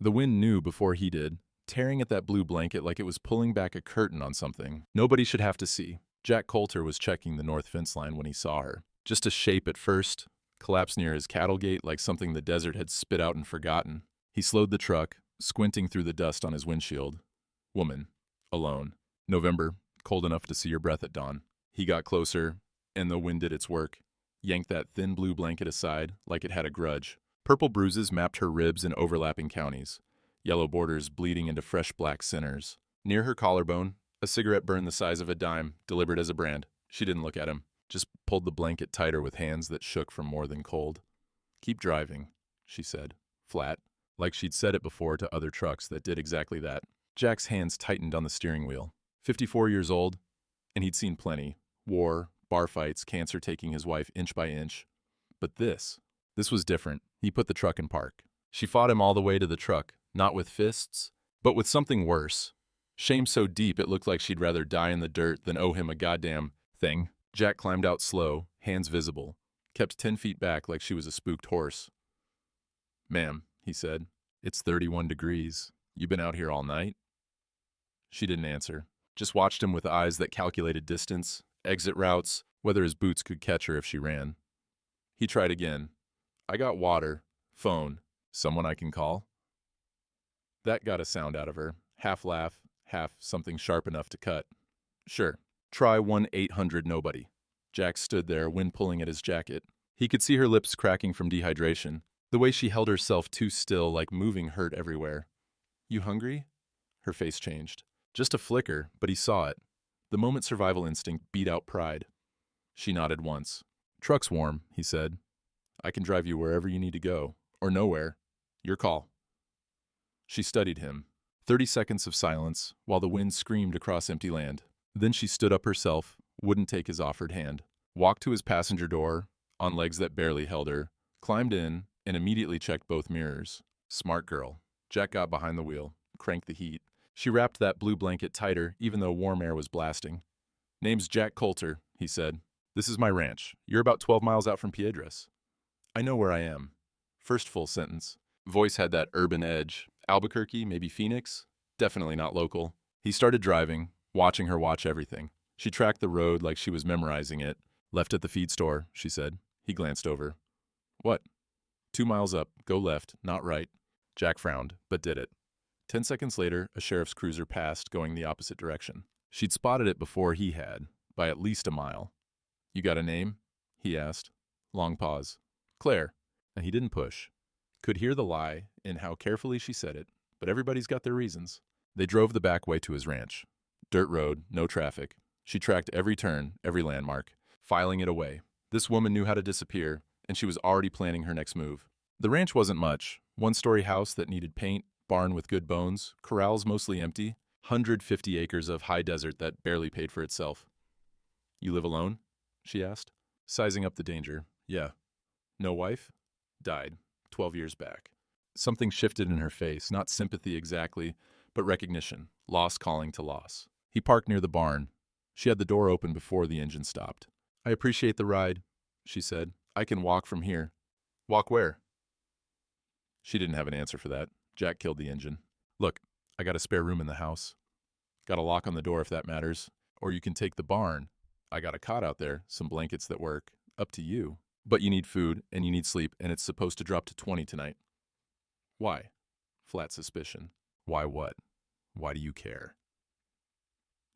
The wind knew before he did, tearing at that blue blanket like it was pulling back a curtain on something nobody should have to see. Jack Coulter was checking the north fence line when he saw her. Just a shape at first, collapsed near his cattle gate like something the desert had spit out and forgotten. He slowed the truck, squinting through the dust on his windshield. Woman. Alone. November, cold enough to see your breath at dawn. He got closer, and the wind did its work. Yanked that thin blue blanket aside like it had a grudge. Purple bruises mapped her ribs in overlapping counties, yellow borders bleeding into fresh black centers. Near her collarbone, a cigarette burned the size of a dime, delivered as a brand. She didn't look at him, just pulled the blanket tighter with hands that shook from more than cold. "Keep driving," she said, flat, like she'd said it before to other trucks that did exactly that. Jack's hands tightened on the steering wheel. 54 years old, and he'd seen plenty. War, bar fights, cancer taking his wife inch by inch. But this was different. He put the truck in park. She fought him all the way to the truck, not with fists, but with something worse. Shame so deep it looked like she'd rather die in the dirt than owe him a goddamn thing. Jack climbed out slow, hands visible, kept 10 feet back like she was a spooked horse. "Ma'am," he said, "it's 31 degrees. You been out here all night?" She didn't answer, just watched him with eyes that calculated distance, exit routes, whether his boots could catch her if she ran. He tried again. "I got water, phone, someone I can call?" That got a sound out of her, half laugh, half something sharp enough to cut. "Sure, try 1-800-nobody." Jack stood there, wind pulling at his jacket. He could see her lips cracking from dehydration. The way she held herself too still, like moving hurt everywhere. "You hungry?" Her face changed. Just a flicker, but he saw it. The moment survival instinct beat out pride. She nodded once. "Truck's warm," he said. "I can drive you wherever you need to go. Or nowhere. Your call." She studied him. 30 seconds of silence, while the wind screamed across empty land. Then she stood up herself, wouldn't take his offered hand. Walked to his passenger door, on legs that barely held her, climbed in, and immediately checked both mirrors. Smart girl. Jack got behind the wheel, cranked the heat. She wrapped that blue blanket tighter, even though warm air was blasting. "Name's Jack Coulter," he said. "This is my ranch. You're about 12 miles out from Piedras." "I know where I am." First full sentence. Voice had that urban edge. Albuquerque, maybe Phoenix? Definitely not local. He started driving, watching her watch everything. She tracked the road like she was memorizing it. "Left at the feed store," she said. He glanced over. "What?" 2 miles up, go left, not right." Jack frowned, but did it. 10 seconds later, a sheriff's cruiser passed, going the opposite direction. She'd spotted it before he had, by at least a mile. "You got a name?" he asked. Long pause. "Claire." And he didn't push. Could hear the lie in how carefully she said it, but everybody's got their reasons. They drove the back way to his ranch. Dirt road, no traffic. She tracked every turn, every landmark, filing it away. This woman knew how to disappear, and she was already planning her next move. The ranch wasn't much. One-story house that needed paint, barn with good bones, corrals mostly empty, 150 acres of high desert that barely paid for itself. "You live alone?" she asked, sizing up the danger. "Yeah." "No wife?" "Died. 12 years back." Something shifted in her face, not sympathy exactly, but recognition, loss calling to loss. He parked near the barn. She had the door open before the engine stopped. "I appreciate the ride," she said. "I can walk from here." "Walk where?" She didn't have an answer for that. Jack killed the engine. "Look, I got a spare room in the house. Got a lock on the door if that matters. Or you can take the barn. I got a cot out there, some blankets that work. Up to you. But you need food, and you need sleep, and it's supposed to drop to 20 tonight." "Why?" Flat suspicion. "Why what? Why do you care?"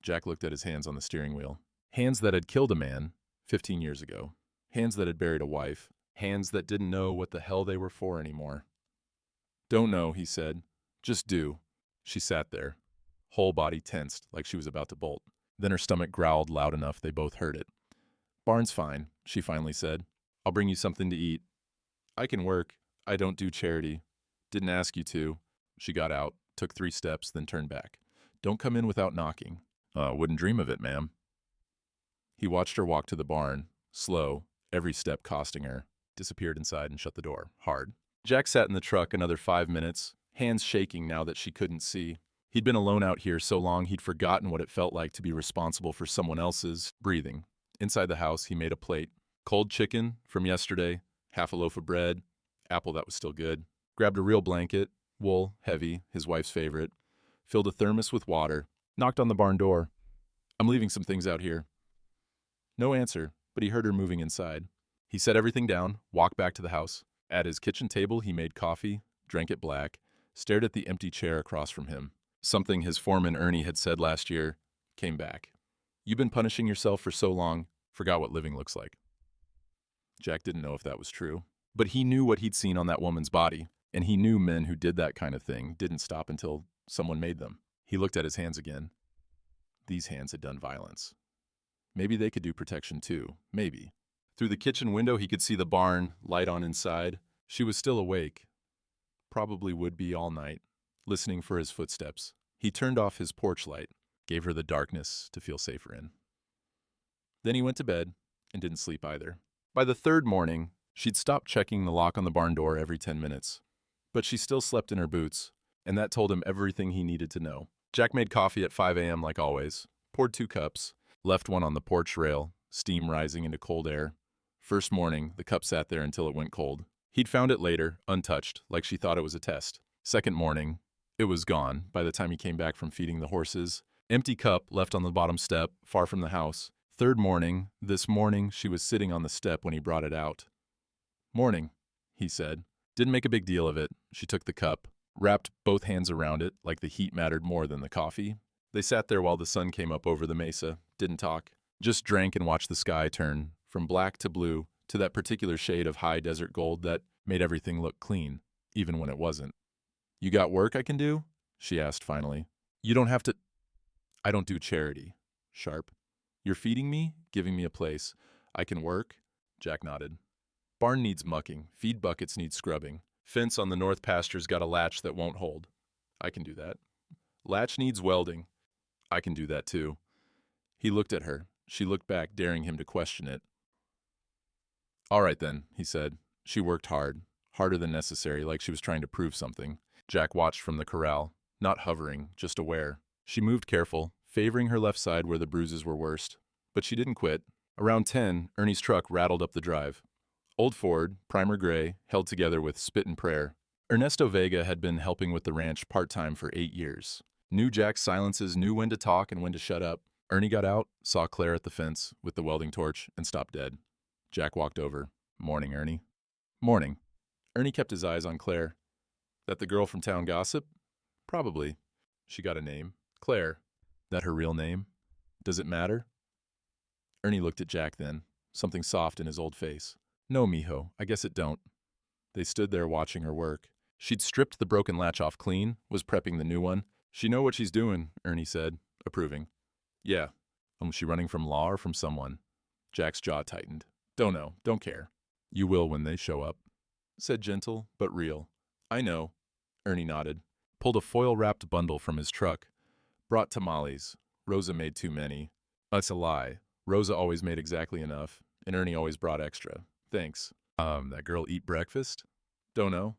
Jack looked at his hands on the steering wheel. Hands that had killed a man 15 years ago. Hands that had buried a wife. Hands that didn't know what the hell they were for anymore. "Don't know," he said. "Just do." She sat there, whole body tensed like she was about to bolt. Then her stomach growled loud enough they both heard it. "Barn's fine," she finally said. "I'll bring you something to eat." "I can work. I don't do charity. Didn't ask you to." She got out, took 3 steps, then turned back. "Don't come in without knocking." Wouldn't dream of it, ma'am." He watched her walk to the barn, slow, every step costing her, disappeared inside and shut the door, hard. Jack sat in the truck another 5 minutes, hands shaking now that she couldn't see. He'd been alone out here so long he'd forgotten what it felt like to be responsible for someone else's breathing. Inside the house, he made a plate. Cold chicken from yesterday, half a loaf of bread, apple that was still good. Grabbed a real blanket, Wool, heavy, his wife's favorite. Filled a thermos with water. Knocked on the barn door. I'm leaving some things out here. No answer, but he heard her moving inside. He set everything down, walked back to the house. At his kitchen table, he made coffee, drank it black, stared at the empty chair across from him. Something his foreman Ernie had said last year came back. You've been punishing yourself for so long, forgot what living looks like. Jack didn't know if that was true, but he knew what he'd seen on that woman's body, and he knew men who did that kind of thing didn't stop until someone made them. He looked at his hands again. These hands had done violence. Maybe they could do protection too, maybe. Through the kitchen window, he could see the barn, light on inside. She was still awake. Probably would be all night, listening for his footsteps. He turned off his porch light, gave her the darkness to feel safer in. Then he went to bed and didn't sleep either. By the third morning, she'd stopped checking the lock on the barn door every 10 minutes. But she still slept in her boots, and that told him everything he needed to know. Jack made coffee at 5 a.m. like always, poured 2 cups, left one on the porch rail, steam rising into cold air. First morning, the cup sat there until it went cold. He'd found it later, untouched, like she thought it was a test. Second morning, it was gone by the time he came back from feeding the horses. Empty cup left on the bottom step, far from the house. Third morning, this morning, she was sitting on the step when he brought it out. Morning, he said. Didn't make a big deal of it. She took the cup, wrapped both hands around it like the heat mattered more than the coffee. They sat there while the sun came up over the mesa, didn't talk, just drank and watched the sky turn from black to blue to that particular shade of high desert gold that made everything look clean, even when it wasn't. You got work I can do? She asked finally. You don't have to. I don't do charity. Sharp. You're feeding me, giving me a place. I can work? Jack nodded. Barn needs mucking. Feed buckets need scrubbing. Fence on the north pasture's got a latch that won't hold. I can do that. Latch needs welding. I can do that too. He looked at her. She looked back, daring him to question it. All right then, he said. She worked hard, harder than necessary, like she was trying to prove something. Jack watched from the corral, not hovering, just aware. She moved careful, favoring her left side where the bruises were worst. But she didn't quit. Around 10, Ernie's truck rattled up the drive. Old Ford, primer gray, held together with spit and prayer. Ernesto Vega had been helping with the ranch part-time for 8 years. Knew Jack's silences, knew when to talk and when to shut up. Ernie got out, saw Claire at the fence with the welding torch, and stopped dead. Jack walked over. Morning, Ernie. Morning. Ernie kept his eyes on Claire. That the girl from town gossip? Probably. She got a name. Claire. That her real name? Does it matter? Ernie looked at Jack then, something soft in his old face. No, mijo, I guess it don't. They stood there watching her work. She'd stripped the broken latch off clean, was prepping the new one. She know what she's doing, Ernie said, approving. Yeah. Was she running from law or from someone? Jack's jaw tightened. Don't know, don't care. You will when they show up. Said gentle, but real. I know. Ernie nodded. Pulled a foil-wrapped bundle from his truck. Brought tamales. Rosa made too many. That's a lie. Rosa always made exactly enough, and Ernie always brought extra. Thanks. That girl eat breakfast? Don't know.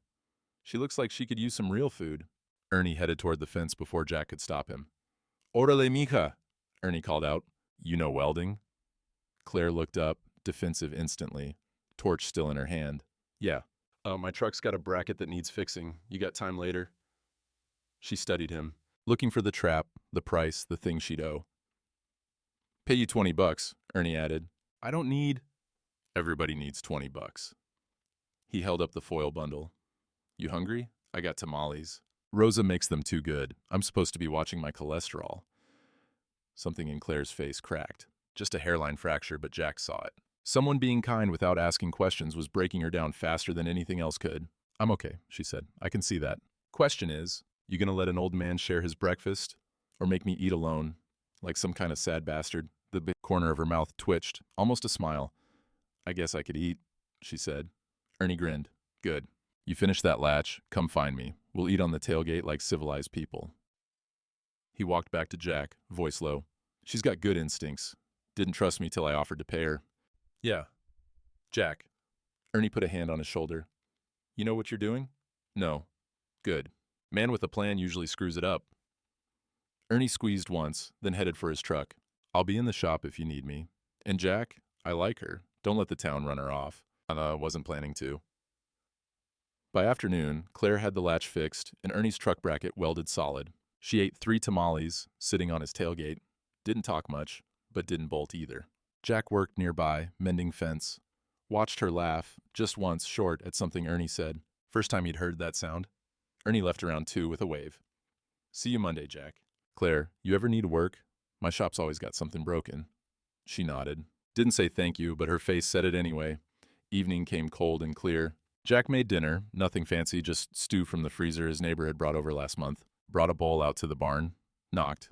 She looks like she could use some real food. Ernie headed toward the fence before Jack could stop him. Órale, mija, Ernie called out. You know welding? Claire looked up, defensive instantly, torch still in her hand. Yeah. My truck's got a bracket that needs fixing. You got time later? She studied him, looking for the trap, the price, the thing she'd owe. Pay you $20, Ernie added. I don't need. Everybody needs $20. He held up the foil bundle. You hungry? I got tamales. Rosa makes them too good. I'm supposed to be watching my cholesterol. Something in Claire's face cracked. Just a hairline fracture, but Jack saw it. Someone being kind without asking questions was breaking her down faster than anything else could. I'm okay, she said. I can see that. Question is, you gonna let an old man share his breakfast? Or make me eat alone? Like some kind of sad bastard? The big corner of her mouth twitched, almost a smile. I guess I could eat, she said. Ernie grinned. Good. You finish that latch, come find me. We'll eat on the tailgate like civilized people. He walked back to Jack, voice low. She's got good instincts. Didn't trust me till I offered to pay her. Yeah. Jack. Ernie put a hand on his shoulder. You know what you're doing? No. Good. Man with a plan usually screws it up. Ernie squeezed once, then headed for his truck. I'll be in the shop if you need me. And Jack, I like her. Don't let the town run her off. Wasn't planning to. By afternoon, Claire had the latch fixed and Ernie's truck bracket welded solid. She ate 3 tamales, sitting on his tailgate. Didn't talk much, but didn't bolt either. Jack worked nearby, mending fence. Watched her laugh, just once short at something Ernie said. First time he'd heard that sound. Ernie left around 2 with a wave. See you Monday, Jack. Claire, you ever need work? My shop's always got something broken. She nodded. Didn't say thank you, but her face said it anyway. Evening came cold and clear. Jack made dinner, nothing fancy, just stew from the freezer his neighbor had brought over last month. Brought a bowl out to the barn. Knocked.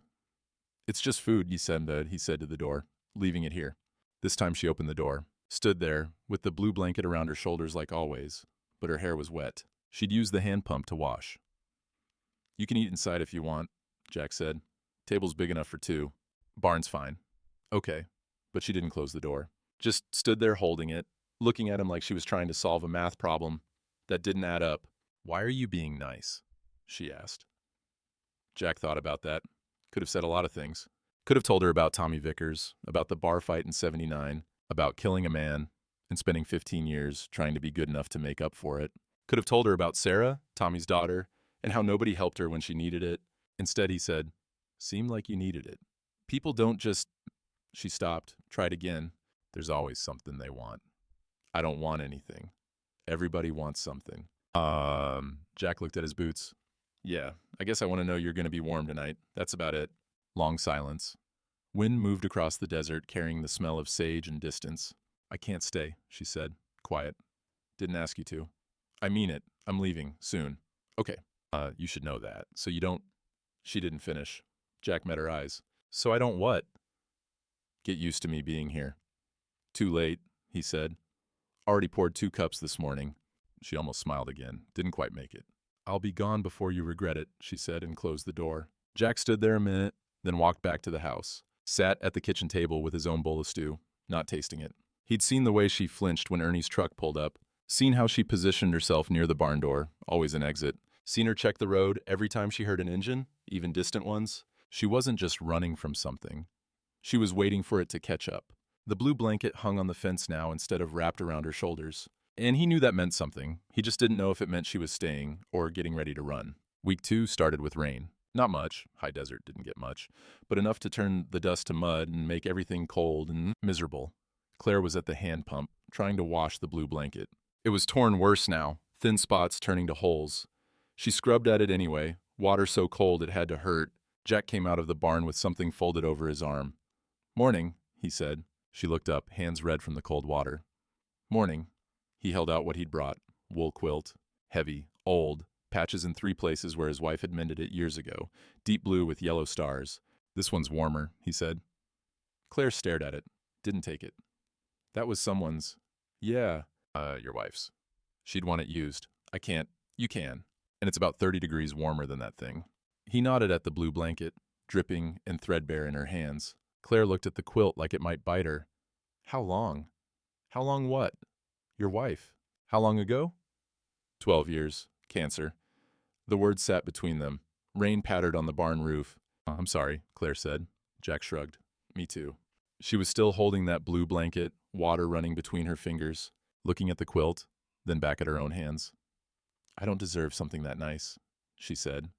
It's just food, he said to the door, leaving it here. This time she opened the door. Stood there, with the blue blanket around her shoulders like always, but her hair was wet. She'd used the hand pump to wash. You can eat inside if you want, Jack said. Table's big enough for 2. Barn's fine. Okay, but she didn't close the door. Just stood there holding it, looking at him like she was trying to solve a math problem that didn't add up. Why are you being nice? She asked. Jack thought about that. Could have said a lot of things. Could have told her about Tommy Vickers, about the bar fight in '79, about killing a man and spending 15 years trying to be good enough to make up for it. Could have told her about Sarah, Tommy's daughter, and how nobody helped her when she needed it. Instead, he said, "Seemed like you needed it. People don't just..." She stopped, tried again. There's always something they want. I don't want anything. Everybody wants something. Jack looked at his boots. Yeah, I guess I want to know you're going to be warm tonight. That's about it. Long silence. Wind moved across the desert, carrying the smell of sage and distance. I can't stay, she said. Quiet. Didn't ask you to. I mean it. I'm leaving. Soon. Okay. You should know that. So you don't... She didn't finish. Jack met her eyes. So I don't what? Get used to me being here. Too late, he said. Already poured 2 cups this morning. She almost smiled again. Didn't quite make it. I'll be gone before you regret it, she said and closed the door. Jack stood there a minute, then walked back to the house. Sat at the kitchen table with his own bowl of stew, not tasting it. He'd seen the way she flinched when Ernie's truck pulled up, seen how she positioned herself near the barn door, always an exit, seen her check the road every time she heard an engine, even distant ones. She wasn't just running from something. She was waiting for it to catch up. The blue blanket hung on the fence now instead of wrapped around her shoulders. And he knew that meant something. He just didn't know if it meant she was staying or getting ready to run. Week 2 started with rain. Not much. High desert didn't get much. But enough to turn the dust to mud and make everything cold and miserable. Claire was at the hand pump, trying to wash the blue blanket. It was torn worse now, thin spots turning to holes. She scrubbed at it anyway, water so cold it had to hurt. Jack came out of the barn with something folded over his arm. Morning, he said. She looked up, hands red from the cold water. Morning. He held out what he'd brought. Wool quilt. Heavy. Old. Patches in 3 places where his wife had mended it years ago. Deep blue with yellow stars. This one's warmer, he said. Claire stared at it. Didn't take it. That was someone's. Yeah. Your wife's. She'd want it used. I can't. You can. And it's about 30 degrees warmer than that thing. He nodded at the blue blanket, dripping and threadbare in her hands. Claire looked at the quilt like it might bite her. How long? How long what? Your wife. How long ago? 12 years. Cancer. The words sat between them. Rain pattered on the barn roof. I'm sorry, Claire said. Jack shrugged. Me too. She was still holding that blue blanket, water running between her fingers, looking at the quilt, then back at her own hands. I don't deserve something that nice, she said.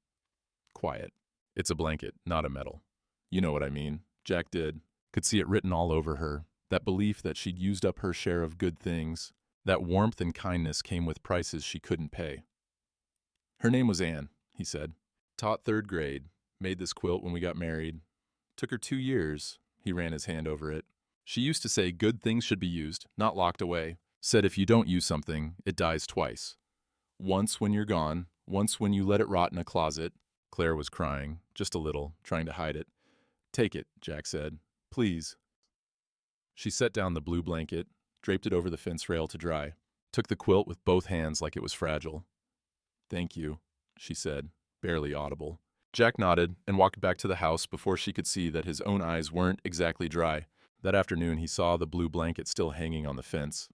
Quiet. It's a blanket, not a medal. You know what I mean. Jack did. Could see it written all over her. That belief that she'd used up her share of good things. That warmth and kindness came with prices she couldn't pay. Her name was Anne, he said. Taught 3rd grade. Made this quilt when we got married. Took her 2 years. He ran his hand over it. She used to say good things should be used, not locked away. Said if you don't use something, it dies twice. Once when you're gone, once when you let it rot in a closet. Claire was crying, just a little, trying to hide it. Take it, Jack said. Please. She set down the blue blanket, draped it over the fence rail to dry, took the quilt with both hands like it was fragile. Thank you, she said, barely audible. Jack nodded and walked back to the house before she could see that his own eyes weren't exactly dry. That afternoon he saw the blue blanket still hanging on the fence.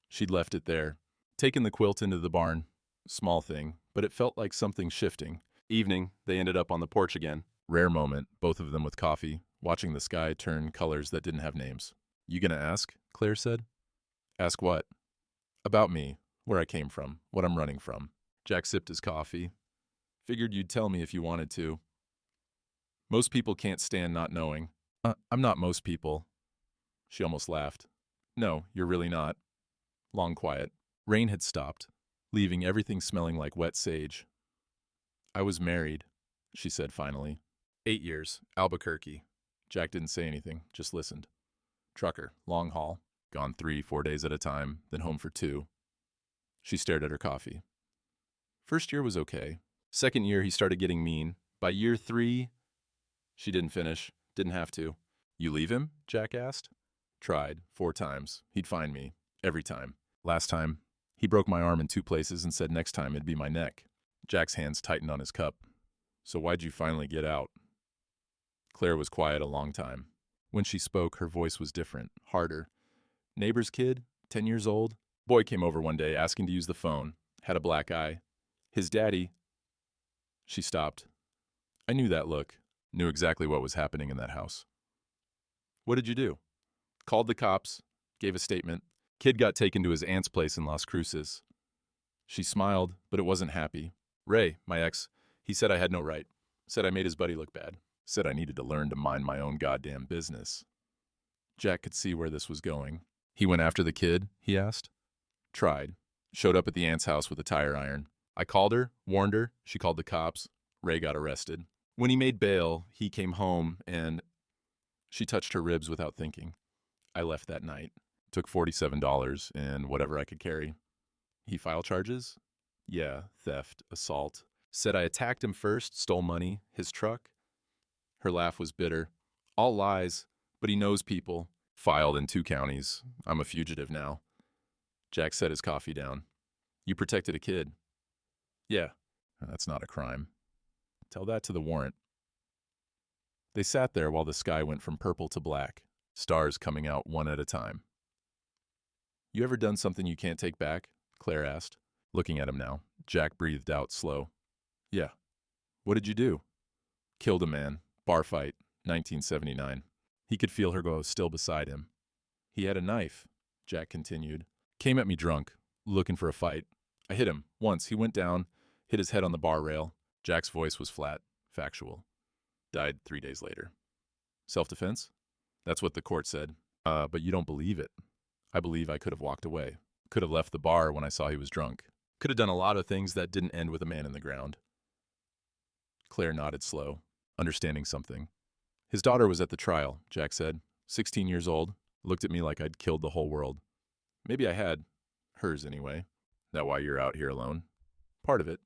She'd left it there, taken the quilt into the barn. Small thing, but it felt like something shifting. Evening, they ended up on the porch again. Rare moment, both of them with coffee, watching the sky turn colors that didn't have names. You gonna ask? Claire said. Ask what? About me. Where I came from, what I'm running from. Jack sipped his coffee. Figured you'd tell me if you wanted to. Most people can't stand not knowing. I'm not most people. She almost laughed. No, you're really not. Long quiet. Rain had stopped, leaving everything smelling like wet sage. I was married, she said finally. 8 years, Albuquerque. Jack didn't say anything, just listened. Trucker, long haul. Gone 3-4 days at a time, then home for 2. She stared at her coffee. First year was okay. Second year, he started getting mean. By year 3, she didn't finish. Didn't have to. You leave him? Jack asked. Tried. 4 times. He'd find me. Every time. Last time, he broke my arm in 2 places and said next time it'd be my neck. Jack's hands tightened on his cup. So why'd you finally get out? Claire was quiet a long time. When she spoke, her voice was different, harder. Neighbor's kid, 10 years old. Boy came over one day asking to use the phone. Had a black eye. His daddy. She stopped. I knew that look. Knew exactly what was happening in that house. What did you do? Called the cops. Gave a statement. Kid got taken to his aunt's place in Las Cruces. She smiled, but it wasn't happy. Ray, my ex, he said I had no right. Said I made his buddy look bad. Said I needed to learn to mind my own goddamn business. Jack could see where this was going. He went after the kid, he asked. Tried. Showed up at the aunt's house with a tire iron. I called her, warned her, she called the cops. Ray got arrested. When he made bail, he came home and she touched her ribs without thinking. I left that night. Took $47 and whatever I could carry. He filed charges? Yeah, theft, assault. Said I attacked him first, stole money, his truck. Her laugh was bitter. All lies, but he knows people. Filed in 2 counties. I'm a fugitive now. Jack set his coffee down. You protected a kid. Yeah, that's not a crime. Tell that to the warrant. They sat there while the sky went from purple to black, stars coming out one at a time. You ever done something you can't take back? Claire asked. Looking at him now, Jack breathed out slow. Yeah. What did you do? Killed a man. Bar fight. 1979. He could feel her go still beside him. He had a knife, Jack continued. Came at me drunk, looking for a fight. I hit him. Once, he went down, hit his head on the bar rail. Jack's voice was flat, factual. Died 3 days later. Self-defense? That's what the court said. But you don't believe it. I believe I could have walked away. Could have left the bar when I saw he was drunk. Could have done a lot of things that didn't end with a man in the ground. Claire nodded slow, understanding something. His daughter was at the trial, Jack said. 16 years old. Looked at me like I'd killed the whole world. Maybe I had. Hers, anyway. That why you're out here alone? Part of it.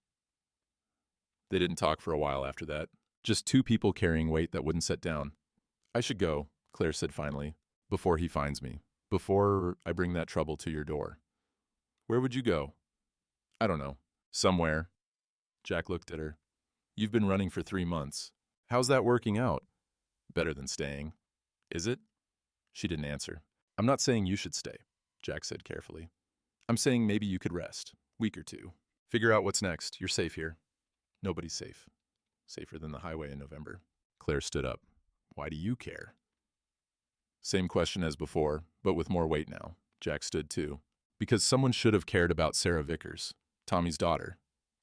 They didn't talk for a while after that. Just 2 people carrying weight that wouldn't set down. I should go, Claire said finally, before he finds me. Before I bring that trouble to your door. Where would you go? I don't know. Somewhere. Jack looked at her. You've been running for 3 months. How's that working out? Better than staying. Is it? She didn't answer. I'm not saying you should stay, Jack said carefully. I'm saying maybe you could rest. Week or 2. Figure out what's next. You're safe here. Nobody's safe. Safer than the highway in November. Claire stood up. Why do you care? Same question as before, but with more weight now. Jack stood too. Because someone should have cared about Sarah Vickers, Tommy's daughter.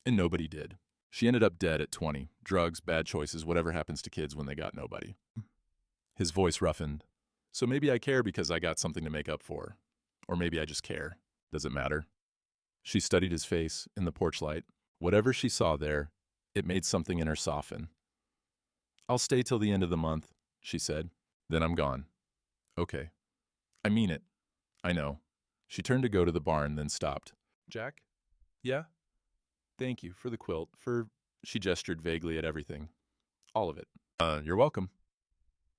And nobody did. She ended up dead at 20. Drugs, bad choices, whatever happens to kids when they got nobody. His voice roughened. So maybe I care because I got something to make up for. Or maybe I just care. Does it matter? She studied his face in the porch light. Whatever she saw there, it made something in her soften. I'll stay till the end of the month, she said. Then I'm gone. Okay. I mean it. I know. She turned to go to the barn, then stopped. Jack? Yeah? Thank you for the quilt, for... She gestured vaguely at everything. All of it. You're welcome.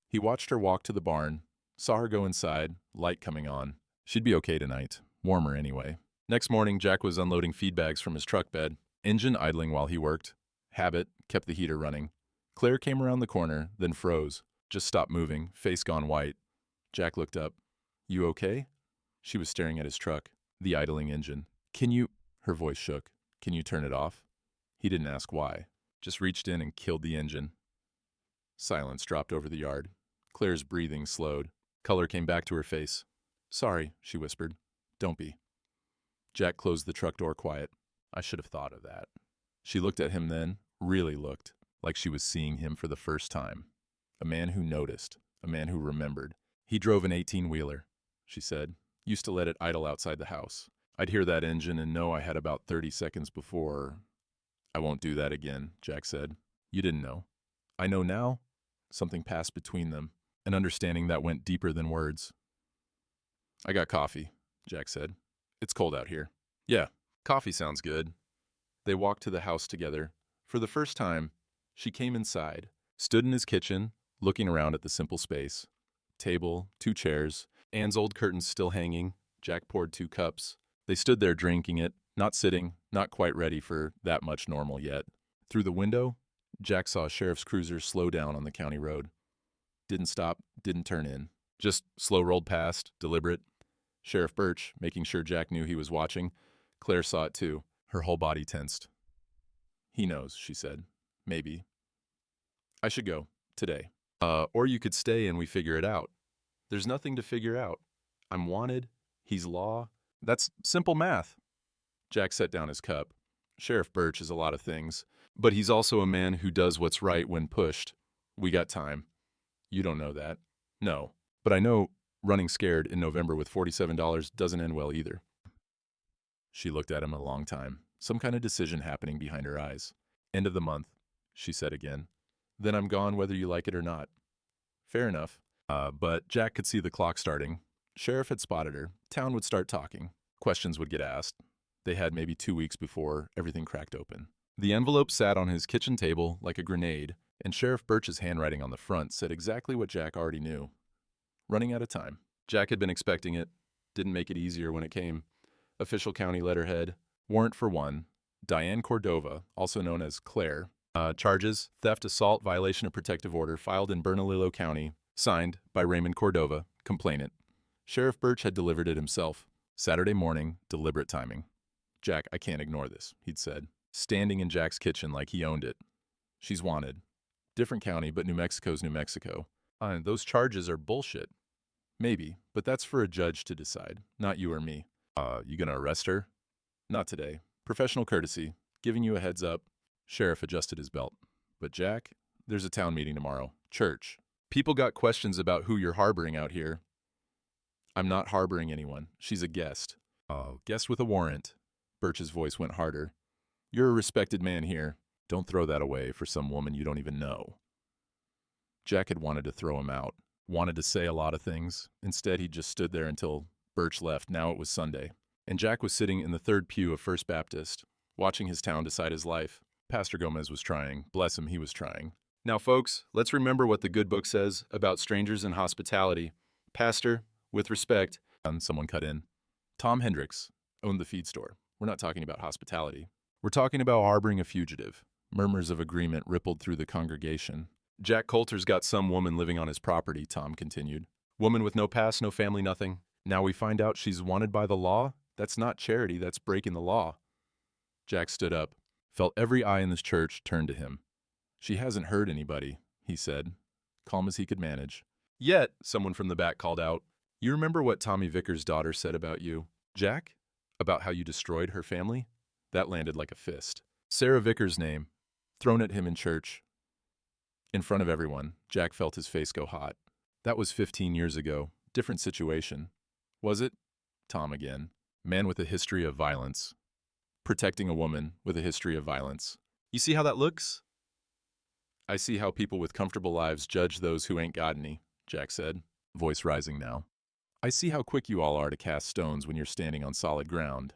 He watched her walk to the barn, saw her go inside, light coming on. She'd be okay tonight. Warmer anyway. Next morning, Jack was unloading feed bags from his truck bed, engine idling while he worked. Habit kept the heater running. Claire came around the corner, then froze. Just stopped moving, face gone white. Jack looked up. You okay? She was staring at his truck, the idling engine. Can you... Her voice shook. Can you turn it off? He didn't ask why. Just reached in and killed the engine. Silence dropped over the yard. Claire's breathing slowed. Color came back to her face. Sorry, she whispered. Don't be. Jack closed the truck door quiet. I should have thought of that. She looked at him then, really looked, like she was seeing him for the first time. A man who noticed, a man who remembered. He drove an 18-wheeler, she said. Used to let it idle outside the house. I'd hear that engine and know I had about 30 seconds before. I won't do that again, Jack said. You didn't know. I know now. Something passed between them, an understanding that went deeper than words. I got coffee, Jack said. It's cold out here. Yeah, coffee sounds good. They walked to the house together. For the first time, she came inside, stood in his kitchen, looking around at the simple space. Table, 2 chairs, Anne's old curtains still hanging. Jack poured 2 cups. They stood there drinking it, not sitting, not quite ready for that much normal yet. Through the window, Jack saw a sheriff's cruiser slow down on the county road. Didn't stop, didn't turn in. Just slow rolled past, deliberate. Sheriff Birch, making sure Jack knew he was watching. Claire saw it too. Her whole body tensed. He knows, she said. Maybe. I should go. Today. Or you could stay and we figure it out. There's nothing to figure out. I'm wanted. He's law. That's simple math. Jack set down his cup. Sheriff Birch is a lot of things, but he's also a man who does what's right when pushed. We got time. You don't know that. No. But I know running scared in November with $47 doesn't end well either. She looked at him a long time, some kind of decision happening behind her eyes. End of the month, she said again. Then I'm gone whether you like it or not. Fair enough. But Jack could see the clock starting. Sheriff had spotted her. Town would start talking. Questions would get asked. They had maybe 2 weeks before everything cracked open. The envelope sat on his kitchen table like a grenade, and Sheriff Birch's handwriting on the front said exactly what Jack already knew. Running out of time. Jack had been expecting it. Didn't make it easier when it came. Official county letterhead. Warrant for one. Diane Cordova, also known as Claire. Charges, theft, assault, violation of protective order, filed in Bernalillo County. Signed by Raymond Cordova, complainant. Sheriff Birch had delivered it himself. Saturday morning, deliberate timing. Jack, I can't ignore this, he'd said, standing in Jack's kitchen like he owned it. She's wanted. Different county, but New Mexico's New Mexico. Those charges are bullshit. Maybe, but that's for a judge to decide, not you or me. You gonna arrest her? Not today. Professional courtesy. Giving you a heads up. Sheriff adjusted his belt. But Jack, there's a town meeting tomorrow. Church. People got questions about who you're harboring out here. I'm not harboring anyone. She's a guest. Guest with a warrant. Birch's voice went harder. You're a respected man here. Don't throw that away for some woman you don't even know. Jack had wanted to throw him out. Wanted to say a lot of things. Instead, he just stood there until Birch left. Now it was Sunday. And Jack was sitting in the third pew of First Baptist, watching his town decide his life. Pastor Gomez was trying. Bless him, he was trying. Now, folks, let's remember what the good book says about strangers and hospitality. Pastor, with respect, and someone cut in. Tom Hendricks owned the feed store. We're not talking about hospitality. We're talking about harboring a fugitive. Murmurs of agreement rippled through the congregation. Jack Coulter's got some woman living on his property, Tom continued. Woman with no past, no family, nothing. Now we find out she's wanted by the law? That's not charity, that's breaking the law. Jack stood up, felt every eye in this church turn to him. She hasn't hurt anybody, he said, calm as he could manage. Yet, someone from the back called out, you remember what Tommy Vickers' daughter said about you, Jack? About how you destroyed her family? That landed like a fist. Sarah Vickers' name, thrown at him in church. In front of everyone, Jack felt his face go hot. That was 15 years ago. Different situation. Was it? Tom again. Man with a history of violence. Protecting a woman with a history of violence. You see how that looks? I see how people with comfortable lives judge those who ain't got any, Jack said, voice rising now. I see how quick you all are to cast stones when you're standing on solid ground.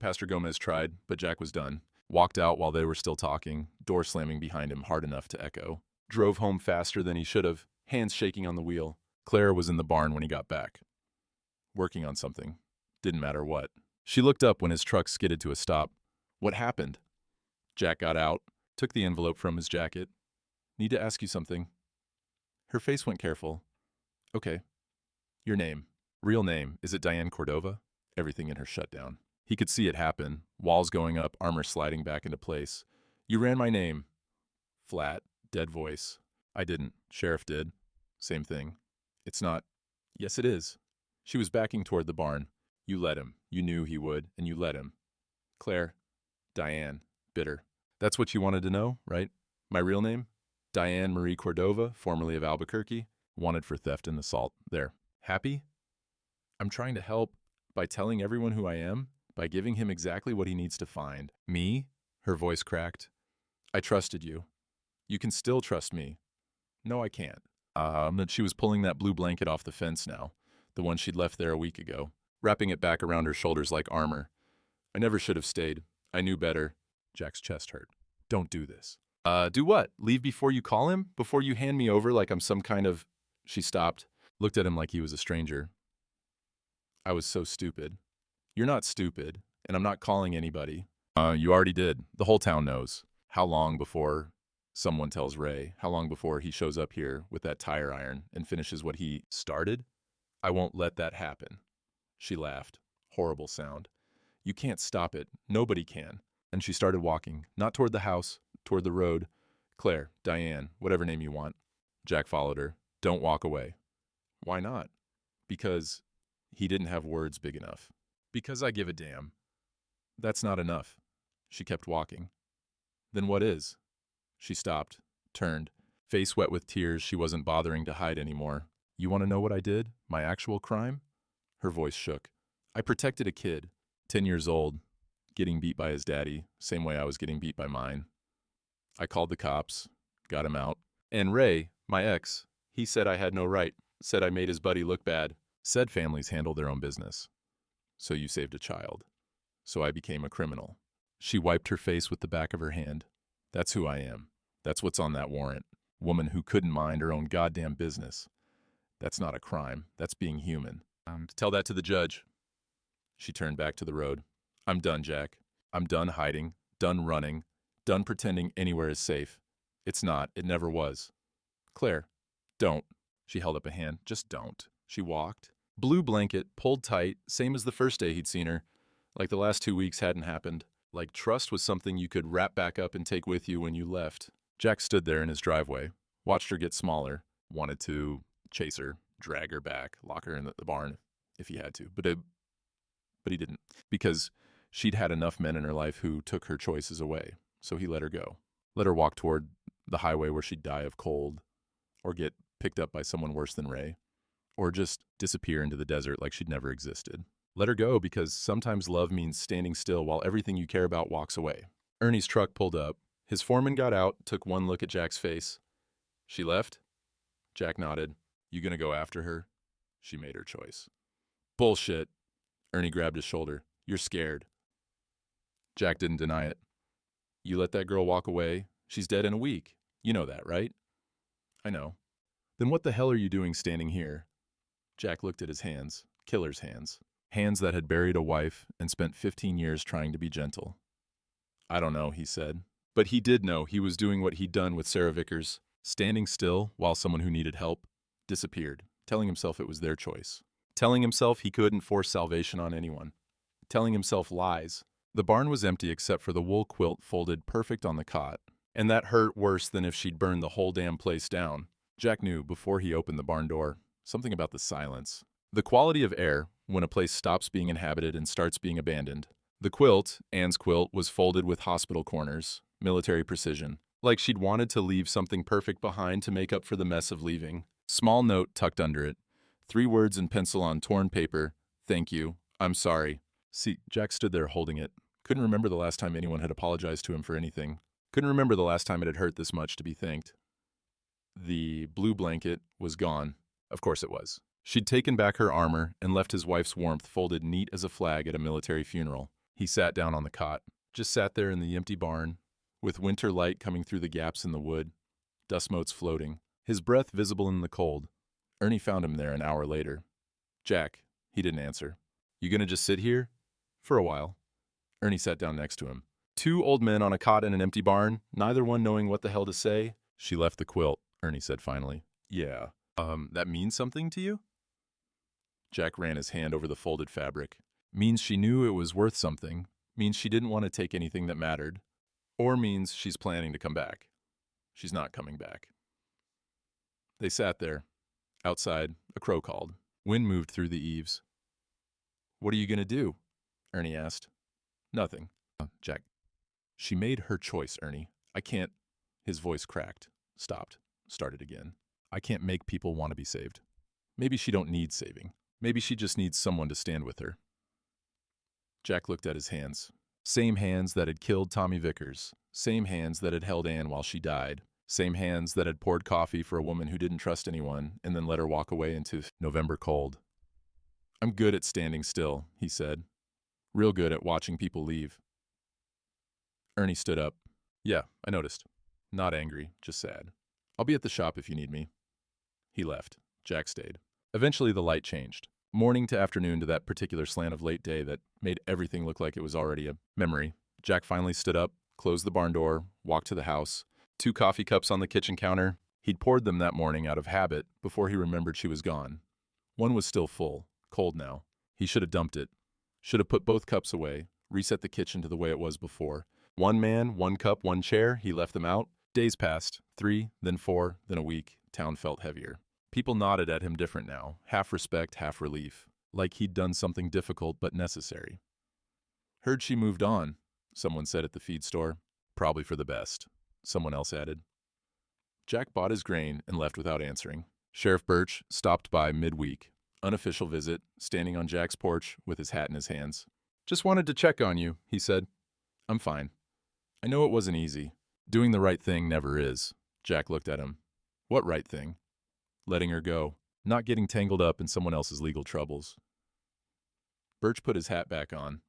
Pastor Gomez tried, but Jack was done. Walked out while they were still talking, door slamming behind him hard enough to echo. Drove home faster than he should have, hands shaking on the wheel. Clara was in the barn when he got back. Working on something. Didn't matter what. She looked up when his truck skidded to a stop. What happened? Jack got out, took the envelope from his jacket. Need to ask you something. Her face went careful. Okay. Your name. Real name. Is it Diane Cordova? Everything in her shut down. He could see it happen. Walls going up, armor sliding back into place. You ran my name. Flat, dead voice. I didn't. Sheriff did. Same thing. It's not. Yes, it is. She was backing toward the barn. You let him. You knew he would, and you let him. Claire. Diane. Bitter. That's what you wanted to know, right? My real name? Diane Marie Cordova, formerly of Albuquerque, wanted for theft and assault. There. Happy? I'm trying to help by telling everyone who I am, by giving him exactly what he needs to find. Me? Her voice cracked. I trusted you. You can still trust me. No, I can't. That she was pulling that blue blanket off the fence now, the one she'd left there a week ago, wrapping it back around her shoulders like armor. I never should have stayed. I knew better. Jack's chest hurt. Don't do this. Do what? Leave before you call him? Before you hand me over like I'm some kind of... She stopped, looked at him like he was a stranger. I was so stupid. You're not stupid, and I'm not calling anybody. You already did. The whole town knows. How long before someone tells Ray? How long before he shows up here with that tire iron and finishes what he started? I won't let that happen. She laughed. Horrible sound. You can't stop it. Nobody can. And she started walking, not toward the house, toward the road. Claire, Diane, whatever name you want. Jack followed her. Don't walk away. Why not? Because he didn't have words big enough. Because I give a damn. That's not enough. She kept walking. Then what is? She stopped, turned, face wet with tears she wasn't bothering to hide anymore. You want to know what I did? My actual crime? Her voice shook. I protected a kid, 10 years old, getting beat by his daddy, same way I was getting beat by mine. I called the cops, got him out. And Ray, my ex, he said I had no right, said I made his buddy look bad, said families handle their own business. So you saved a child. So I became a criminal. She wiped her face with the back of her hand. That's who I am. That's what's on that warrant. Woman who couldn't mind her own goddamn business. That's not a crime. That's being human. Tell that to the judge. She turned back to the road. I'm done, Jack. I'm done hiding, done running, done pretending anywhere is safe. It's not. It never was. Claire, don't. She held up a hand. Just don't. She walked. Blue blanket, pulled tight, same as the first day he'd seen her. Like the last 2 weeks hadn't happened. Like trust was something you could wrap back up and take with you when you left. Jack stood there in his driveway, watched her get smaller, wanted to chase her, drag her back, lock her in the barn if he had to. But he didn't, because she'd had enough men in her life who took her choices away. So he let her go. Let her walk toward the highway where she'd die of cold, or get picked up by someone worse than Ray, or just disappear into the desert like she'd never existed. Let her go, because sometimes love means standing still while everything you care about walks away. Ernie's truck pulled up. His foreman got out, took one look at Jack's face. She left? Jack nodded. You gonna go after her? She made her choice. Bullshit. Ernie grabbed his shoulder. You're scared. Jack didn't deny it. You let that girl walk away. She's dead in a week. You know that, right? I know. Then what the hell are you doing standing here? Jack looked at his hands. Killer's hands. Hands that had buried a wife and spent 15 years trying to be gentle. I don't know, he said. But he did know he was doing what he'd done with Sarah Vickers, standing still while someone who needed help disappeared, telling himself it was their choice. Telling himself he couldn't force salvation on anyone. Telling himself lies. The barn was empty except for the wool quilt folded perfect on the cot. And that hurt worse than if she'd burned the whole damn place down. Jack knew before he opened the barn door, something about the silence. The quality of air when a place stops being inhabited and starts being abandoned. The quilt, Anne's quilt, was folded with hospital corners, military precision, like she'd wanted to leave something perfect behind to make up for the mess of leaving. Small note tucked under it. 3 words in pencil on torn paper. Thank you. I'm sorry. See, Jack stood there holding it. Couldn't remember the last time anyone had apologized to him for anything. Couldn't remember the last time it had hurt this much to be thanked. The blue blanket was gone. Of course it was. She'd taken back her armor and left his wife's warmth folded neat as a flag at a military funeral. He sat down on the cot, just sat there in the empty barn, with winter light coming through the gaps in the wood, dust motes floating, his breath visible in the cold. Ernie found him there an hour later. Jack, he didn't answer. You gonna just sit here? For a while. Ernie sat down next to him. 2 old men on a cot in an empty barn, neither one knowing what the hell to say. She left the quilt, Ernie said finally. Yeah. That means something to you? Jack ran his hand over the folded fabric. Means she knew it was worth something. Means she didn't want to take anything that mattered. Or means she's planning to come back. She's not coming back. They sat there. Outside, a crow called. Wind moved through the eaves. What are you going to do? Ernie asked. Nothing. Jack. She made her choice, Ernie. I can't. His voice cracked, stopped, started again. I can't make people want to be saved. Maybe she don't need saving. Maybe she just needs someone to stand with her. Jack looked at his hands. Same hands that had killed Tommy Vickers. Same hands that had held Ann while she died. Same hands that had poured coffee for a woman who didn't trust anyone and then let her walk away into November cold. I'm good at standing still, he said. Real good at watching people leave. Ernie stood up. Yeah, I noticed. Not angry, just sad. I'll be at the shop if you need me. He left. Jack stayed. Eventually the light changed. Morning to afternoon to that particular slant of late day that made everything look like it was already a memory. Jack finally stood up, closed the barn door, walked to the house. 2 coffee cups on the kitchen counter. He'd poured them that morning out of habit before he remembered she was gone. One was still full, cold now. He should have dumped it. Should have put both cups away, reset the kitchen to the way it was before. 1 man, 1 cup, 1 chair. He left them out. Days passed. 3, then 4, then a week. Town felt heavier. People nodded at him different now, half respect, half relief, like he'd done something difficult but necessary. Heard she moved on, someone said at the feed store. Probably for the best, someone else added. Jack bought his grain and left without answering. Sheriff Birch stopped by midweek. Unofficial visit, standing on Jack's porch with his hat in his hands. Just wanted to check on you, he said. I'm fine. I know it wasn't easy. Doing the right thing never is. Jack looked at him. What right thing? Letting her go. Not getting tangled up in someone else's legal troubles. Birch put his hat back on.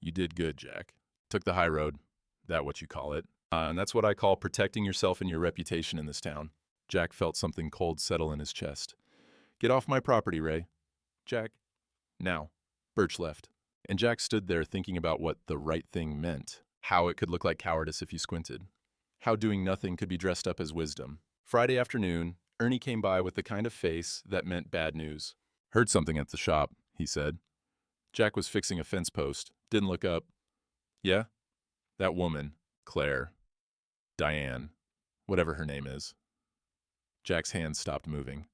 You did good, Jack. Took the high road. That what you call it. And that's what I call protecting yourself and your reputation in this town. Jack felt something cold settle in his chest. Get off my property, Ray. Jack. Now. Birch left. And Jack stood there thinking about what the right thing meant. How it could look like cowardice if you squinted. How doing nothing could be dressed up as wisdom. Friday afternoon, Ernie came by with the kind of face that meant bad news. Heard something at the shop, he said. Jack was fixing a fence post. Didn't look up. Yeah? That woman. Claire. Diane. Whatever her name is. Jack's hands stopped moving.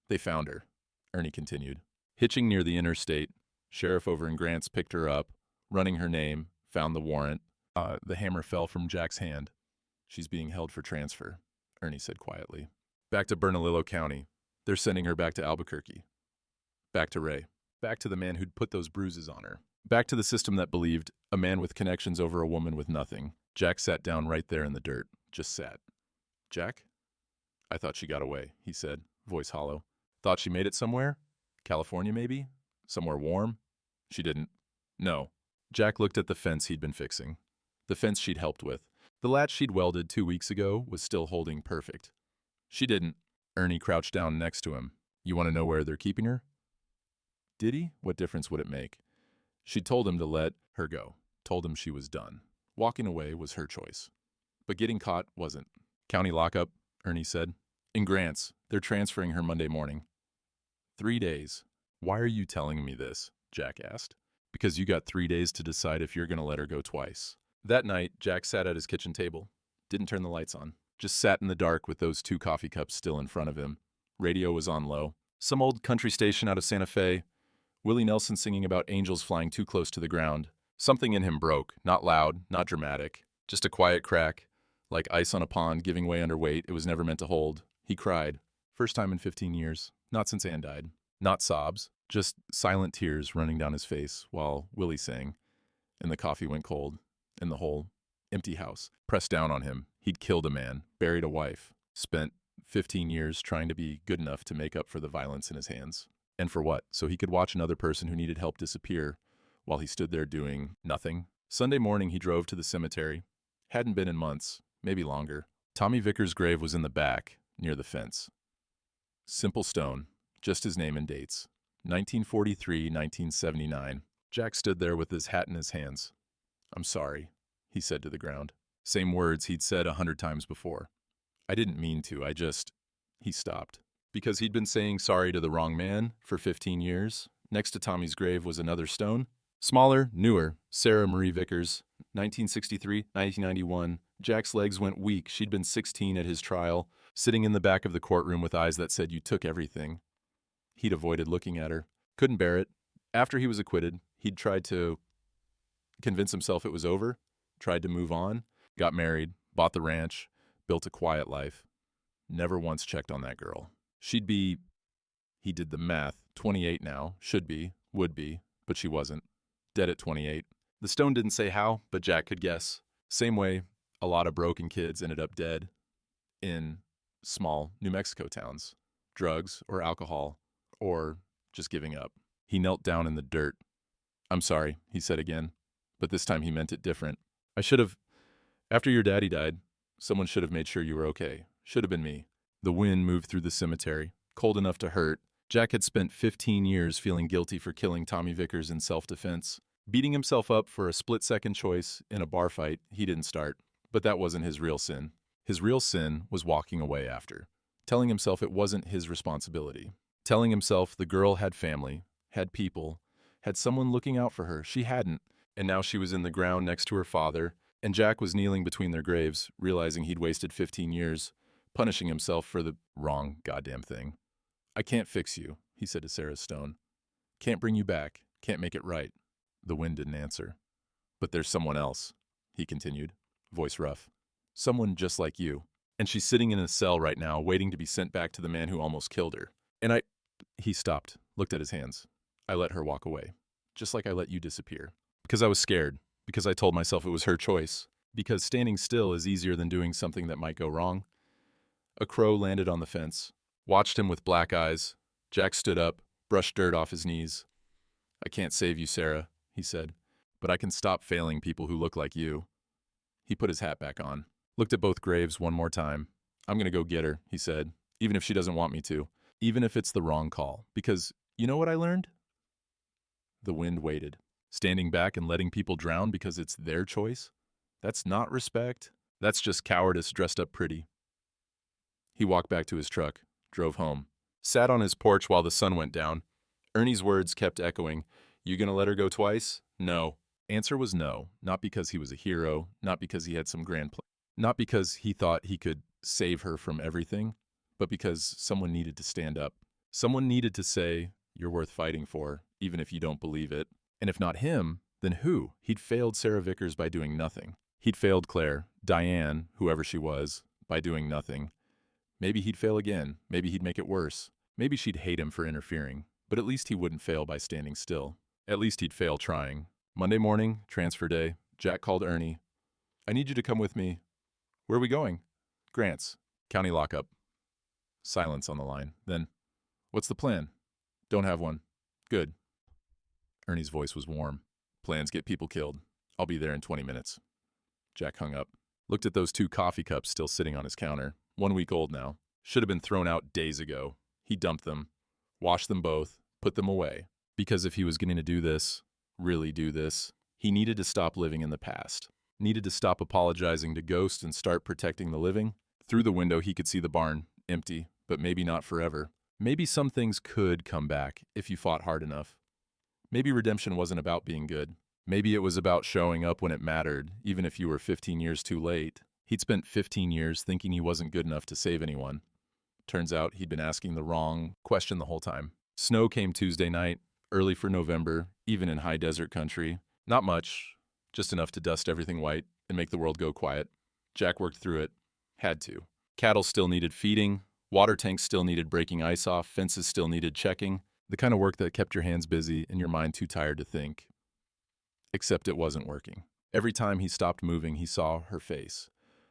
They found her, Ernie continued. Hitching near the interstate, sheriff over in Grants picked her up, running her name, found the warrant. The hammer fell from Jack's hand. She's being held for transfer, Ernie said quietly. Back to Bernalillo County. They're sending her back to Albuquerque. Back to Ray. Back to the man who'd put those bruises on her. Back to the system that believed a man with connections over a woman with nothing. Jack sat down right there in the dirt. Just sat. Jack? I thought she got away, he said, voice hollow. Thought she made it somewhere? California, maybe? Somewhere warm? She didn't. No. Jack looked at the fence he'd been fixing. The fence she'd helped with. The latch she'd welded 2 weeks ago was still holding perfect. She didn't. Ernie crouched down next to him. You want to know where they're keeping her? Did he? What difference would it make? She'd told him to let her go. Told him she was done. Walking away was her choice. But getting caught wasn't. County lockup, Ernie said. In Grants. They're transferring her Monday morning. 3 days. Why are you telling me this? Jack asked. Because you got 3 days to decide if you're going to let her go twice. That night, Jack sat at his kitchen table. Didn't turn the lights on. Just sat in the dark with those 2 coffee cups still in front of him. Radio was on low. Some old country station out of Santa Fe. Willie Nelson singing about angels flying too close to the ground. Something in him broke. Not loud, not dramatic. Just a quiet crack. Like ice on a pond giving way under weight it was never meant to hold. He cried. First time in 15 years. Not since Ann died. Not sobs. Just silent tears running down his face while Willie sang. And the coffee went cold. And the whole empty house pressed down on him. He'd killed a man, buried a wife, spent 15 years trying to be good enough to make up for the violence in his hands. And for what? So he could watch another person who needed help disappear while he stood there doing nothing. Sunday morning he drove to the cemetery. Hadn't been in months, maybe longer. Tommy Vickers' grave was in the back, near the fence. Simple stone, just his name and dates. 1943, 1979. Jack stood there with his hat in his hands. I'm sorry, he said to the ground. Same words he'd said 100 times before. I didn't mean to, He stopped. Because he'd been saying sorry to the wrong man for 15 years. Next to Tommy's grave was another stone. Smaller, newer, Sarah Marie Vickers, 1963, 1991. Jack's legs went weak. She'd been 16 at his trial, sitting in the back of the courtroom with eyes that said, you took everything. He'd avoided looking at her. Couldn't bear it. After he was acquitted, he'd tried to convince himself it was over, tried to move on, got married, bought the ranch, built a quiet life. Never once checked on that girl. She'd be, he did the math, 28 now, should be, would be, but she wasn't. Dead at 28. The stone didn't say how, but Jack could guess. Same way a lot of broken kids ended up dead in small New Mexico towns. Drugs or alcohol or just giving up. He knelt down in the dirt. "I'm sorry," he said again, but this time he meant it different. After your daddy died, someone should have made sure you were okay. Should have been me." The wind moved through the cemetery, cold enough to hurt. Jack had spent 15 years feeling guilty for killing Tommy Vickers in self-defense, beating himself up for a split-second choice in a bar fight he didn't start. But that wasn't his real sin. His real sin was walking away after, telling himself it wasn't his responsibility, telling himself the girl had family, had people, had someone looking out for her. She hadn't, and now she was in the ground next to her father, and Jack was kneeling between their graves, realizing he'd wasted 15 years, punishing himself for the wrong goddamn thing. "I can't fix you," he said to Sarah Stone. "Can't bring you back, can't make it right." The wind didn't answer. "But there's someone else," he continued, voice rough. "Someone just like you. And she's sitting in a cell right now, waiting to be sent back to the man who almost killed her. And He stopped, looked at his hands. "I let her walk away, just like I let you disappear. Because I was scared, because I told myself it was her choice, because standing still is easier than doing something that might go wrong." A crow landed on the fence, watched him with black eyes. Jack stood up, brushed dirt off his knees. "I can't save you, Sarah," he said, "but I can stop failing people who look like you." He put his hat back on, looked at both graves one more time. "I'm gonna go get her," he said, "even if she doesn't want me to, even if it's the wrong call, because you know what I learned?" The wind waited, standing back and letting people drown because it's their choice. That's not respect. That's just cowardice dressed up pretty. He walked back to his truck, drove home, sat on his porch while the sun went down. Ernie's words kept echoing. "You gonna let her go twice?" "No." Answer was no, not because he was a hero, not because he had some grand plan, not because he thought he could save her from everything, but because someone needed to stand up. Someone needed to say, "You're worth fighting for, even if you don't believe it." And if not him, then who? He'd failed Sarah Vickers by doing nothing. He'd failed Claire, Diane, whoever she was, by doing nothing. Maybe he'd fail again. Maybe he'd make it worse. Maybe she'd hate him for interfering. But at least he wouldn't fail by standing still. At least he'd fail trying. Monday morning, transfer day, Jack called Ernie. "I need you to come with me." "Where are we going?" "Grants. County lockup." Silence on the line. Then, "What's the plan?" "Don't have one." "Good." Ernie's voice was warm. "Plans get people killed. I'll be there in 20 minutes. Jack hung up. Looked at those 2 coffee cups still sitting on his counter. 1 week old now. Should have been thrown out days ago. He dumped them. Washed them both. Put them away. Because if he was going to do this, really do this, he needed to stop living in the past. Needed to stop apologizing to ghosts and start protecting the living. Through the window he could see the barn, empty, but maybe not forever. Maybe some things could come back if you fought hard enough. Maybe redemption wasn't about being good. Maybe it was about showing up when it mattered, even if you were 15 years too late. He'd spent 15 years thinking he wasn't good enough to save anyone. Turns out he'd been asking the wrong question the whole time. Snow came Tuesday night, early for November, even in high desert country. Not much, just enough to dust everything white and make the world go quiet. Jack worked through it. Had to. Cattle still needed feeding. Water tanks still needed breaking ice off. Fences still needed checking. The kind of work that kept your hands busy and your mind too tired to think. Except it wasn't working. Every time he stopped moving, he saw her face.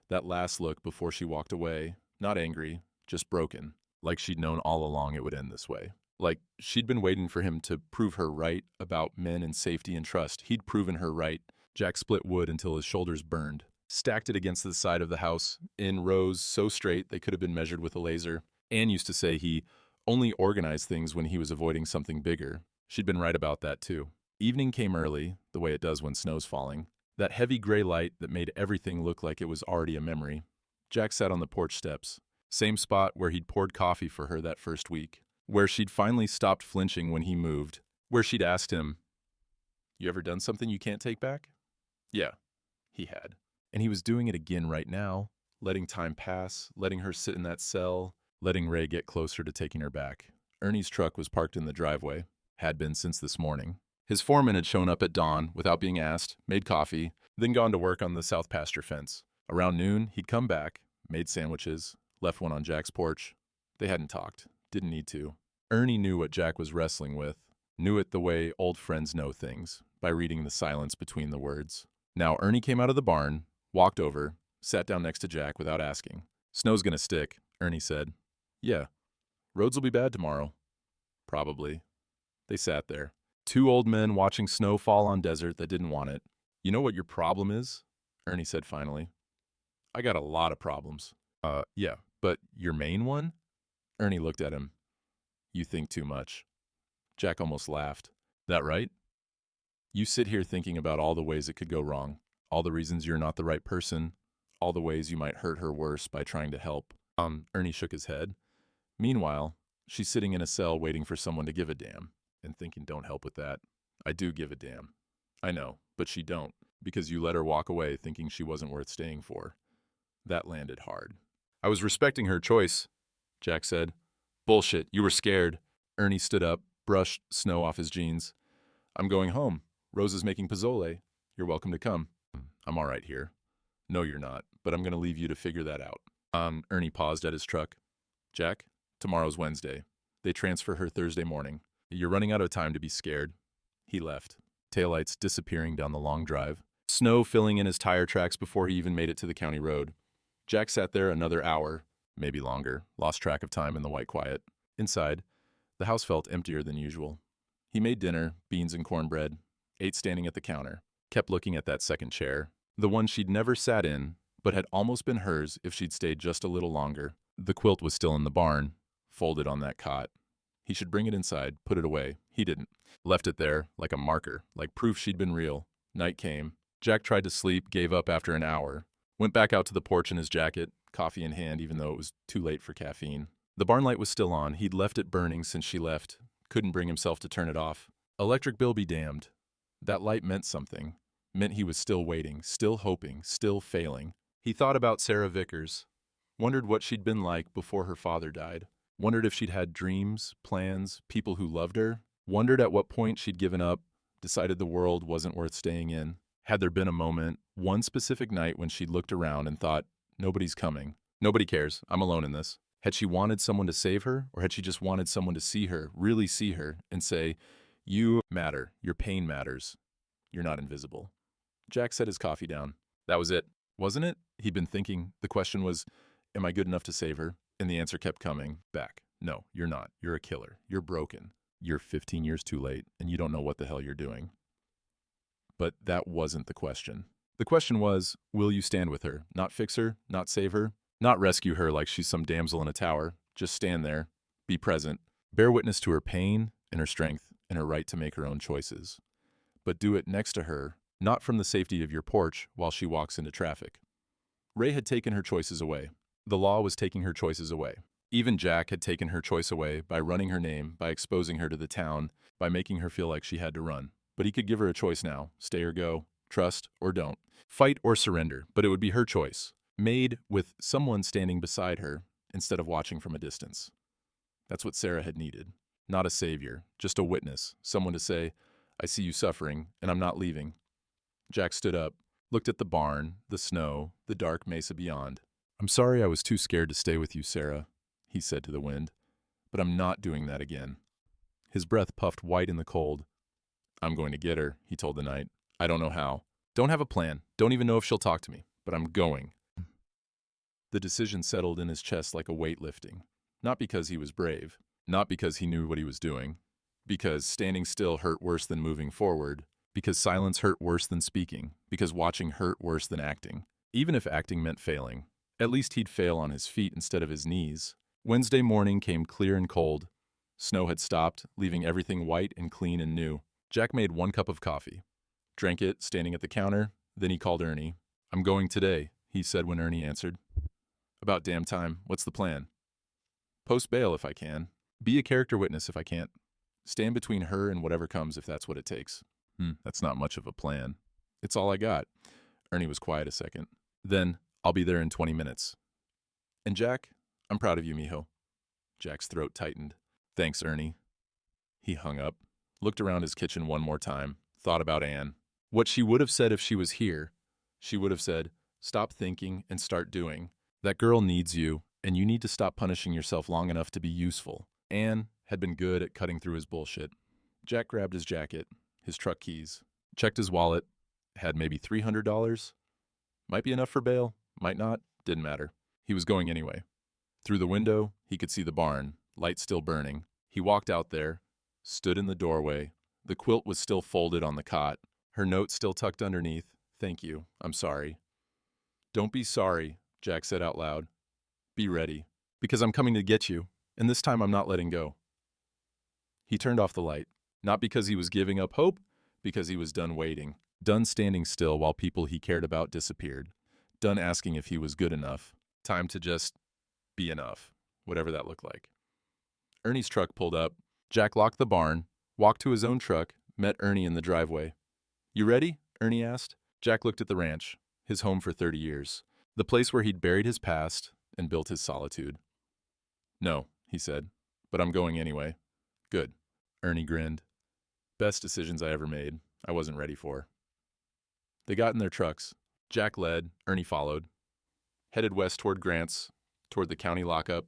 That last look before she walked away. Not angry, just broken. Like she'd known all along it would end this way. Like she'd been waiting for him to prove her right about men and safety and trust. He'd proven her right. Jack split wood until his shoulders burned. Stacked it against the side of the house in rows so straight they could have been measured with a laser. Anne used to say he only organized things when he was avoiding something bigger. She'd been right about that too. Evening came early, the way it does when snow's falling. That heavy gray light that made everything look like it was already a memory. Jack sat on the porch steps. Same spot where he'd poured coffee for her that first week. Where she'd finally stopped flinching when he moved. Where she'd asked him, "You ever done something you can't take back?" Yeah, he had. And he was doing it again right now, letting time pass, letting her sit in that cell, letting Ray get closer to taking her back. Ernie's truck was parked in the driveway. Had been since this morning. His foreman had shown up at dawn without being asked, made coffee, then gone to work on the south pasture fence. Around noon, he'd come back, made sandwiches, left one on Jack's porch. They hadn't talked, didn't need to. Ernie knew what Jack was wrestling with, knew it the way old friends know things, by reading the silence between the words. Now Ernie came out of the barn, walked over, sat down next to Jack without asking. "Snow's gonna stick," Ernie said. "Yeah. Roads will be bad tomorrow." "Probably." They sat there. Two old men watching snow fall on desert that didn't want it. "You know what your problem is?" Ernie said finally. "I got a lot of problems." Yeah, but your main one?" Ernie looked at him. "You think too much." Jack almost laughed. "That right? You sit here thinking about all the ways it could go wrong, all the reasons you're not the right person, all the ways you might hurt her worse by trying to help." Ernie shook his head. "Meanwhile, she's sitting in a cell waiting for someone to give a damn, and thinking don't help with that. I do give a damn. I know, but she don't, because you let her walk away thinking she wasn't worth staying for. That landed hard." "I was respecting her choice," Jack said. "Bullshit, you were scared." Ernie stood up, brushed snow off his jeans. "I'm going home. Rose is making pozole. You're welcome to come." "I'm all right here." "No, you're not, but I'm going to leave you to figure that out." Ernie paused at his truck. "Jack, tomorrow's Wednesday. They transfer her Thursday morning. You're running out of time to be scared." He left, taillights disappearing down the long drive, snow filling in his tire tracks before he even made it to the county road. Jack sat there another hour, maybe longer, lost track of time in the white quiet. Inside, the house felt emptier than usual. He made dinner, beans and cornbread, ate standing at the counter, kept looking at that second chair, the one she'd never sat in, but had almost been hers if she'd stayed just a little longer. The quilt was still in the barn, folded on that cot. He should bring it inside, put it away. He didn't. Left it there, like a marker, like proof she'd been real. Night came. Jack tried to sleep, gave up after an hour. Went back out to the porch in his jacket, coffee in hand even though it was too late for caffeine. The barn light was still on. He'd left it burning since she left. Couldn't bring himself to turn it off. Electric bill be damned. That light meant something. Meant he was still waiting, still hoping, still failing. He thought about Sarah Vickers. Wondered what she'd been like before her father died. Wondered if she'd had dreams, plans, people who loved her. Wondered at what point she'd given up, decided the world wasn't worth staying in. Had there been a moment, one specific night when she'd looked around and thought, nobody's coming. Nobody cares. I'm alone in this. Had she wanted someone to save her, or had she just wanted someone to see her, really see her, and say, you matter, your pain matters, you're not invisible? Jack set his coffee down. That was it, wasn't it? He'd been thinking. The question was, am I good enough to save her? And the answer kept coming back. No, you're not. You're a killer. You're broken. You're 15 years too late, and you don't know what the hell you're doing. But that wasn't the question. The question was, will you stand with her? Not fix her, not save her, not rescue her like she's some damsel in a tower. Just stand there, be present, bear witness to her pain and her strength and her right to make her own choices. But do it next to her, not from the safety of your porch while she walks into traffic. Ray had taken her choices away. The law was taking her choices away. Even Jack had taken her choice away by running her name, by exposing her to the town, by making her feel like she had to run. But he could give her a choice now, stay or go, trust or don't, fight or surrender, but it would be her choice, made with someone standing beside her instead of watching from a distance. That's what Sarah had needed. Not a savior, just a witness, someone to say, I see you suffering, and I'm not leaving. Jack stood up, looked at the barn, the snow, the dark mesa beyond. I'm sorry I was too scared to stay with you, Sarah, he said to the wind, but I'm not doing that again. His breath puffed white in the cold. I'm going to get her, he told the night. I don't know how. Don't have a plan. Don't even know if she'll talk to me, but I'm going. The decision settled in his chest like a weight lifting. Not because he was brave, not because he knew what he was doing, because standing still hurt worse than moving forward, because silence hurt worse than speaking, because watching hurt worse than acting. Even if acting meant failing, at least he'd fail on his feet instead of his knees. Wednesday morning came clear and cold. Snow had stopped, leaving everything white and clean and new. Jack made 1 cup of coffee, drank it standing at the counter, then he called Ernie. I'm going today, he said when Ernie answered. About damn time. What's the plan? Post bail if I can. Be a character witness if I can't. Stand between her and whatever comes if that's what it takes. That's not much of a plan. It's all I got. Ernie was quiet a second. Then, I'll be there in 20 minutes. And Jack, I'm proud of you, mijo. Jack's throat tightened. Thanks, Ernie. He hung up. looked around his kitchen one more time, thought about Anne. What she would have said if she was here. She would have said, "Stop thinking and start doing. That girl needs you, and you need to stop punishing yourself long enough to be useful." Anne had been good at cutting through his bullshit. Jack grabbed his jacket, his truck keys, checked his wallet, had maybe $300. Might be enough for bail, might not, didn't matter. He was going anyway. Through the window, he could see the barn, light still burning. He walked out there, stood in the doorway. The quilt was still folded on the cot, her note still tucked underneath. "Thank you, I'm sorry." "Don't be sorry," Jack said out loud. "Be ready, because I'm coming to get you, and this time I'm not letting go." He turned off the light, not because he was giving up hope, because he was done waiting, done standing still while people he cared about disappeared, done asking if he was good enough. Time to just be enough, whatever that looked like. Ernie's truck pulled up. Jack locked the barn, walked to his own truck, met Ernie in the driveway. "You ready?" Ernie asked. Jack looked at the ranch, his home for 30 years, the place where he'd buried his past and built his solitude. "No," he said, "but I'm going anyway." "Good." Ernie grinned. "Best decisions I ever made. I wasn't ready for." They got in their trucks. Jack led, Ernie followed. Headed west toward Grant's, toward the county lockup,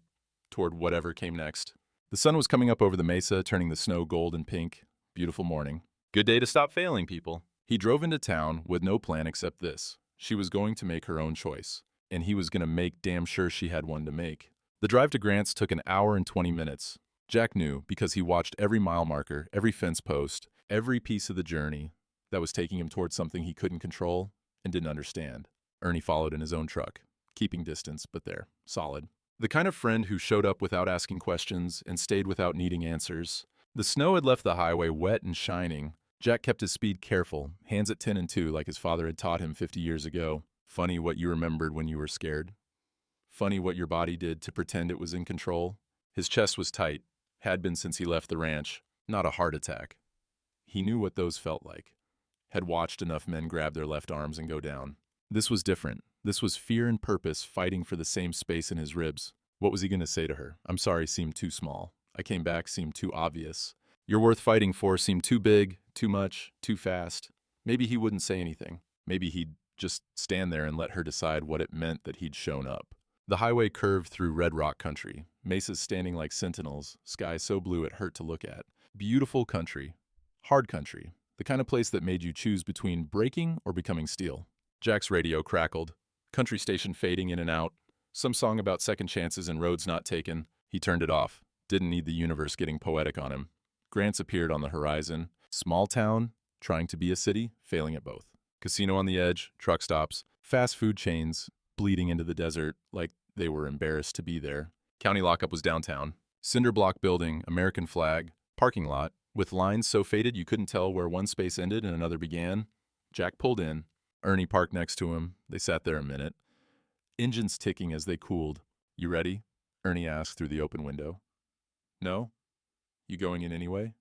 toward whatever came next. The sun was coming up over the mesa, turning the snow gold and pink. Beautiful morning. Good day to stop failing, people. He drove into town with no plan except this. She was going to make her own choice, and he was going to make damn sure she had one to make. The drive to Grant's took an hour and 20 minutes. Jack knew because he watched every mile marker, every fence post, every piece of the journey that was taking him towards something he couldn't control and didn't understand. Ernie followed in his own truck, keeping distance, but there, solid. The kind of friend who showed up without asking questions and stayed without needing answers. The snow had left the highway wet and shining. Jack kept his speed careful, hands at 10 and 2 like his father had taught him 50 years ago. Funny what you remembered when you were scared. Funny what your body did to pretend it was in control. His chest was tight, had been since he left the ranch, not a heart attack. He knew what those felt like. Had watched enough men grab their left arms and go down. This was different. This was fear and purpose fighting for the same space in his ribs. What was he going to say to her? "I'm sorry" seemed too small. "I came back" seemed too obvious. "You're worth fighting for" seemed too big, too much, too fast. Maybe he wouldn't say anything. Maybe he'd just stand there and let her decide what it meant that he'd shown up. The highway curved through red rock country, mesas standing like sentinels, sky so blue it hurt to look at. Beautiful country. Hard country. The kind of place that made you choose between breaking or becoming steel. Jack's radio crackled. Country station fading in and out. Some song about second chances and roads not taken. He turned it off. Didn't need the universe getting poetic on him. Grant's appeared on the horizon. Small town, trying to be a city, failing at both. Casino on the edge, truck stops, fast food chains, bleeding into the desert like they were embarrassed to be there. County lockup was downtown. Cinder block building, American flag, parking lot, with lines so faded you couldn't tell where one space ended and another began. Jack pulled in. Ernie parked next to him. They sat there a minute. Engines ticking as they cooled. "You ready?" Ernie asked through the open window. "No? You going in anyway?"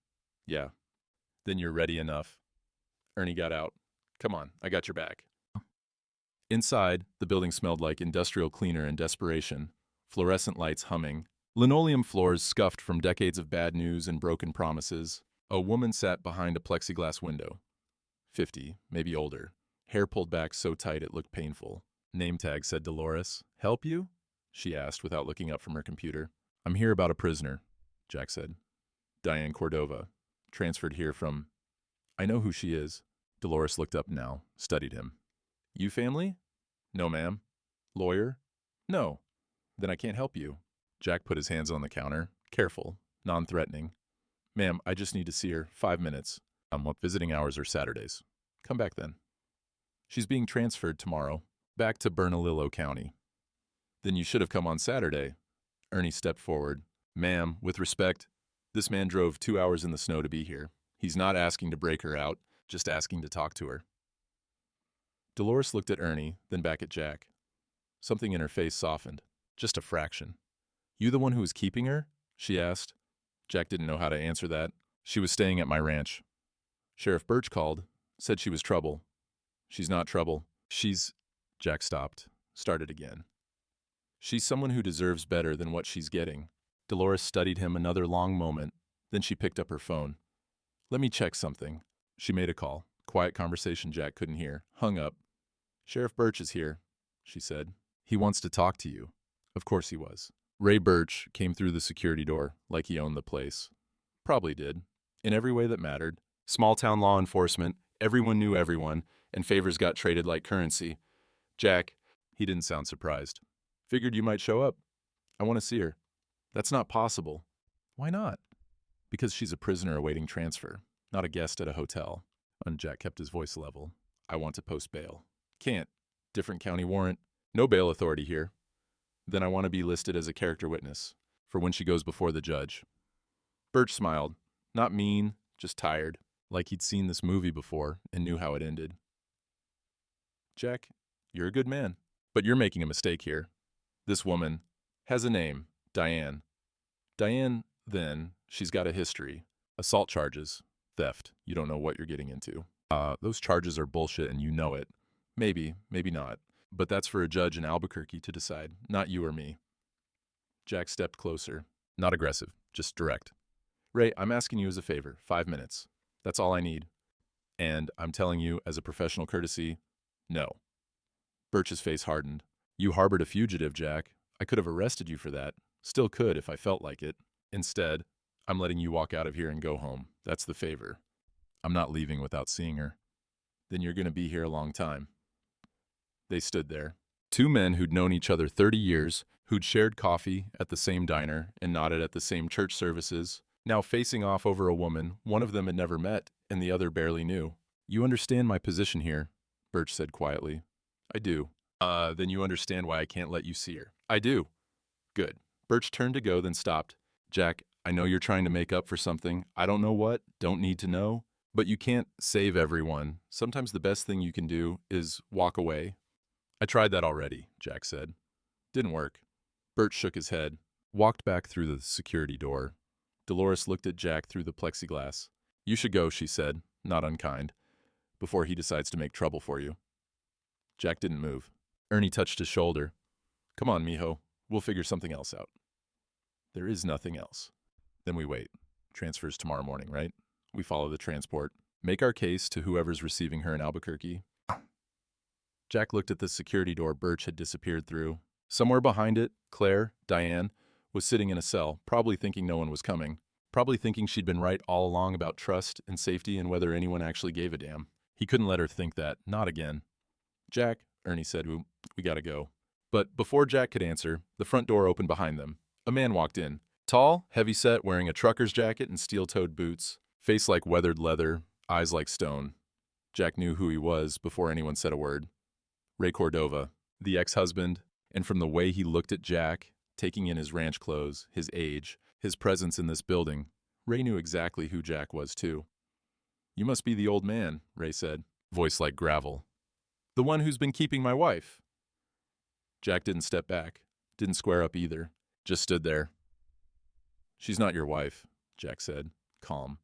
"Yeah." "Then you're ready enough." Ernie got out. "Come on, I got your back." Inside, the building smelled like industrial cleaner and desperation. Fluorescent lights humming. Linoleum floors scuffed from decades of bad news and broken promises. A woman sat behind a plexiglass window. 50, maybe older. Hair pulled back so tight it looked painful. Name tag said Dolores. "Help you?" she asked without looking up from her computer. "I'm here about a prisoner," Jack said. "Diane Cordova. Transferred here from..." "I know who she is." Dolores looked up now, studied him. "You family?" "No, ma'am." "Lawyer?" "No." "Then I can't help you." Jack put his hands on the counter, careful, non-threatening. "Ma'am, I just need to see her. 5 minutes. Visiting hours are Saturdays." "Come back then." "She's being transferred tomorrow, back to Bernalillo County." "Then you should have come on Saturday." Ernie stepped forward. "Ma'am, with respect, this man drove 2 hours in the snow to be here. He's not asking to break her out, just asking to talk to her." Dolores looked at Ernie, then back at Jack. Something in her face softened, just a fraction. "You the one who was keeping her?" she asked. Jack didn't know how to answer that. "She was staying at my ranch. Sheriff Birch called, said she was trouble." "She's not trouble. She's..." Jack stopped, started again. "She's someone who deserves better than what she's getting." Dolores studied him another long moment, then she picked up her phone. Let me check something. She made a call. Quiet conversation Jack couldn't hear. Hung up. Sheriff Birch is here, she said. He wants to talk to you. Of course he was. Ray Birch came through the security door like he owned the place. Probably did. In every way that mattered. Small-town law enforcement, everyone knew everyone, and favors got traded like currency. Jack, he didn't sound surprised. Figured you might show up. I want to see her. That's not possible. Why not? Because she's a prisoner awaiting transfer, not a guest at a hotel. And Jack kept his voice level. I want to post bail. Can't. Different county warrant. No bail authority here. Then I want to be listed as a character witness for when she goes before the judge. Birch smiled. Not mean, just tired. Like he'd seen this movie before and knew how it ended. Jack, you're a good man. But you're making a mistake here. This woman has a name, Diane. Diane, then, she's got a history. Assault charges. Theft. You don't know what you're getting into. Those charges are bullshit and you know it. Maybe, maybe not. But that's for a judge in Albuquerque to decide, not you or me. Jack stepped closer. Not aggressive, just direct. Ray, I'm asking you as a favor, 5 minutes. That's all I need. And I'm telling you, as a professional courtesy, no. Birch's face hardened. You harbored a fugitive, Jack. I could have arrested you for that. Still could if I felt like it. Instead, I'm letting you walk out of here and go home. That's the favor. I'm not leaving without seeing her. Then you're going to be here a long time. They stood there. Two men who'd known each other 30 years, who'd shared coffee at the same diner and nodded at the same church services, now facing off over a woman one of them had never met and the other barely knew. You understand my position here, Birch said quietly. I do. Then you understand why I can't let you see her. I do. Good. Birch turned to go, then stopped. Jack, I know you're trying to make up for something. I don't know what, don't need to know. But you can't save everyone. Sometimes the best thing you can do is walk away. I tried that already, Jack said. Didn't work. Birch shook his head, walked back through the security door. Dolores looked at Jack through the plexiglass. You should go, she said, not unkind, before he decides to make trouble for you. Jack didn't move. Ernie touched his shoulder. Come on, mijo. We'll figure something else out. There is nothing else. Then we wait. Transfers tomorrow morning, right? We follow the transport. Make our case to whoever's receiving her in Albuquerque. Jack looked at the security door Birch had disappeared through. Somewhere behind it, Claire, Diane, was sitting in a cell, probably thinking no one was coming. Probably thinking she'd been right all along about trust and safety and whether anyone actually gave a damn. He couldn't let her think that. Not again. Jack, Ernie said, we gotta go. But before Jack could answer, the front door opened behind them. A man walked in. Tall, heavy-set, wearing a trucker's jacket and steel-toed boots. Face like weathered leather, eyes like stone. Jack knew who he was before anyone said a word. Ray Cordova, the ex-husband, and from the way he looked at Jack, taking in his ranch clothes, his age, his presence in this building, Ray knew exactly who Jack was too. You must be the old man, Ray said, voice like gravel. The one who's been keeping my wife. Jack didn't step back, didn't square up either, just stood there. She's not your wife, Jack said, calm.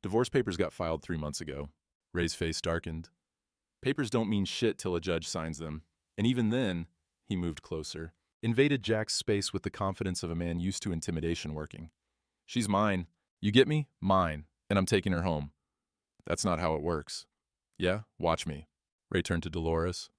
Divorce papers got filed 3 months ago. Ray's face darkened. Papers don't mean shit till a judge signs them. And even then, he moved closer, invaded Jack's space with the confidence of a man used to intimidation working. She's mine. You get me? Mine. And I'm taking her home. That's not how it works. Yeah? Watch me. Ray turned to Dolores.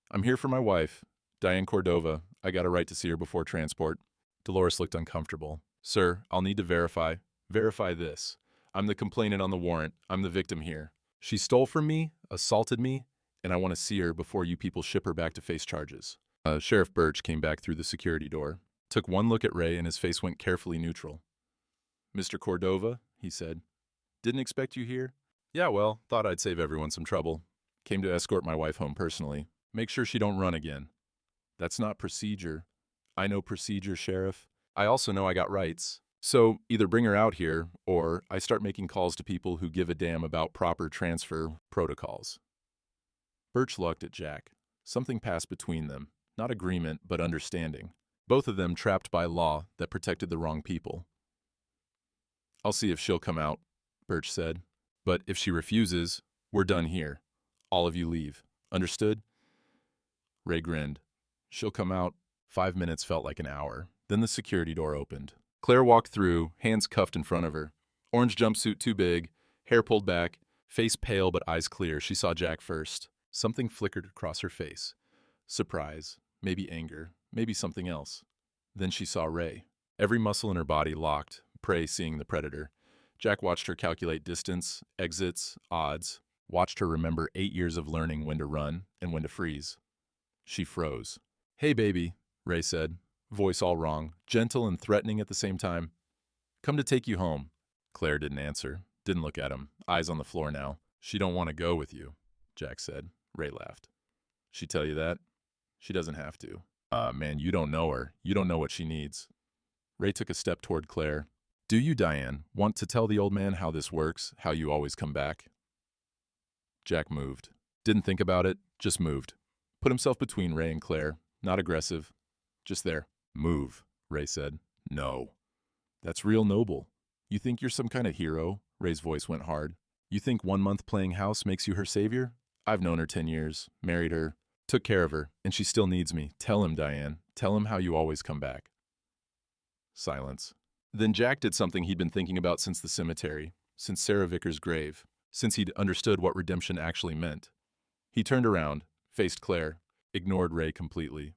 I'm here for my wife, Diane Cordova. I got a right to see her before transport. Dolores looked uncomfortable. Sir, I'll need to verify. Verify this. I'm the complainant on the warrant. I'm the victim here. She stole from me, assaulted me, and I want to see her before you people ship her back to face charges. Sheriff Birch came back through the security door, took one look at Ray, and his face went carefully neutral. Mr. Cordova, he said. Didn't expect you here? Yeah, well, thought I'd save everyone some trouble. Came to escort my wife home personally. Make sure she don't run again. That's not procedure. I know procedure, Sheriff. I also know I got rights. So either bring her out here, or I start making calls to people who give a damn about proper transfer protocols. Birch looked at Jack. Something passed between them. Not agreement, but understanding. Both of them trapped by law that protected the wrong people. I'll see if she'll come out, Birch said. But if she refuses, we're done here. All of you leave. Understood? Ray grinned. She'll come out. 5 minutes felt like an hour. Then the security door opened. Claire walked through, hands cuffed in front of her. Orange jumpsuit too big, Hair pulled back, face pale but eyes clear, she saw Jack first. Something flickered across her face. Surprise, maybe anger, maybe something else. Then she saw Ray. Every muscle in her body locked, prey seeing the predator. Jack watched her calculate distance, exits, odds, watched her remember 8 years of learning when to run and when to freeze. She froze. "Hey, baby," Ray said, voice all wrong, gentle and threatening at the same time. "Come to take you home." Claire didn't answer, didn't look at him, eyes on the floor now. "She don't want to go with you," Jack said. Ray laughed. "She tell you that? She doesn't have to." Man, you don't know her. You don't know what she needs." Ray took a step toward Claire. "Do you, Diane, want to tell the old man how this works, how you always come back?" Jack moved. Didn't think about it, just moved. Put himself between Ray and Claire, not aggressive, just there. "Move," Ray said. "No." "That's real noble. You think you're some kind of hero?" Ray's voice went hard. "You think 1 month playing house makes you her savior? I've known her 10 years, married her, took care of her, and she still needs me. Tell him, Diane. Tell him how you always come back." Silence. Then Jack did something he'd been thinking about since the cemetery, since Sarah Vickers' grave, since he'd understood what redemption actually meant. He turned around, faced Claire, ignored Ray completely.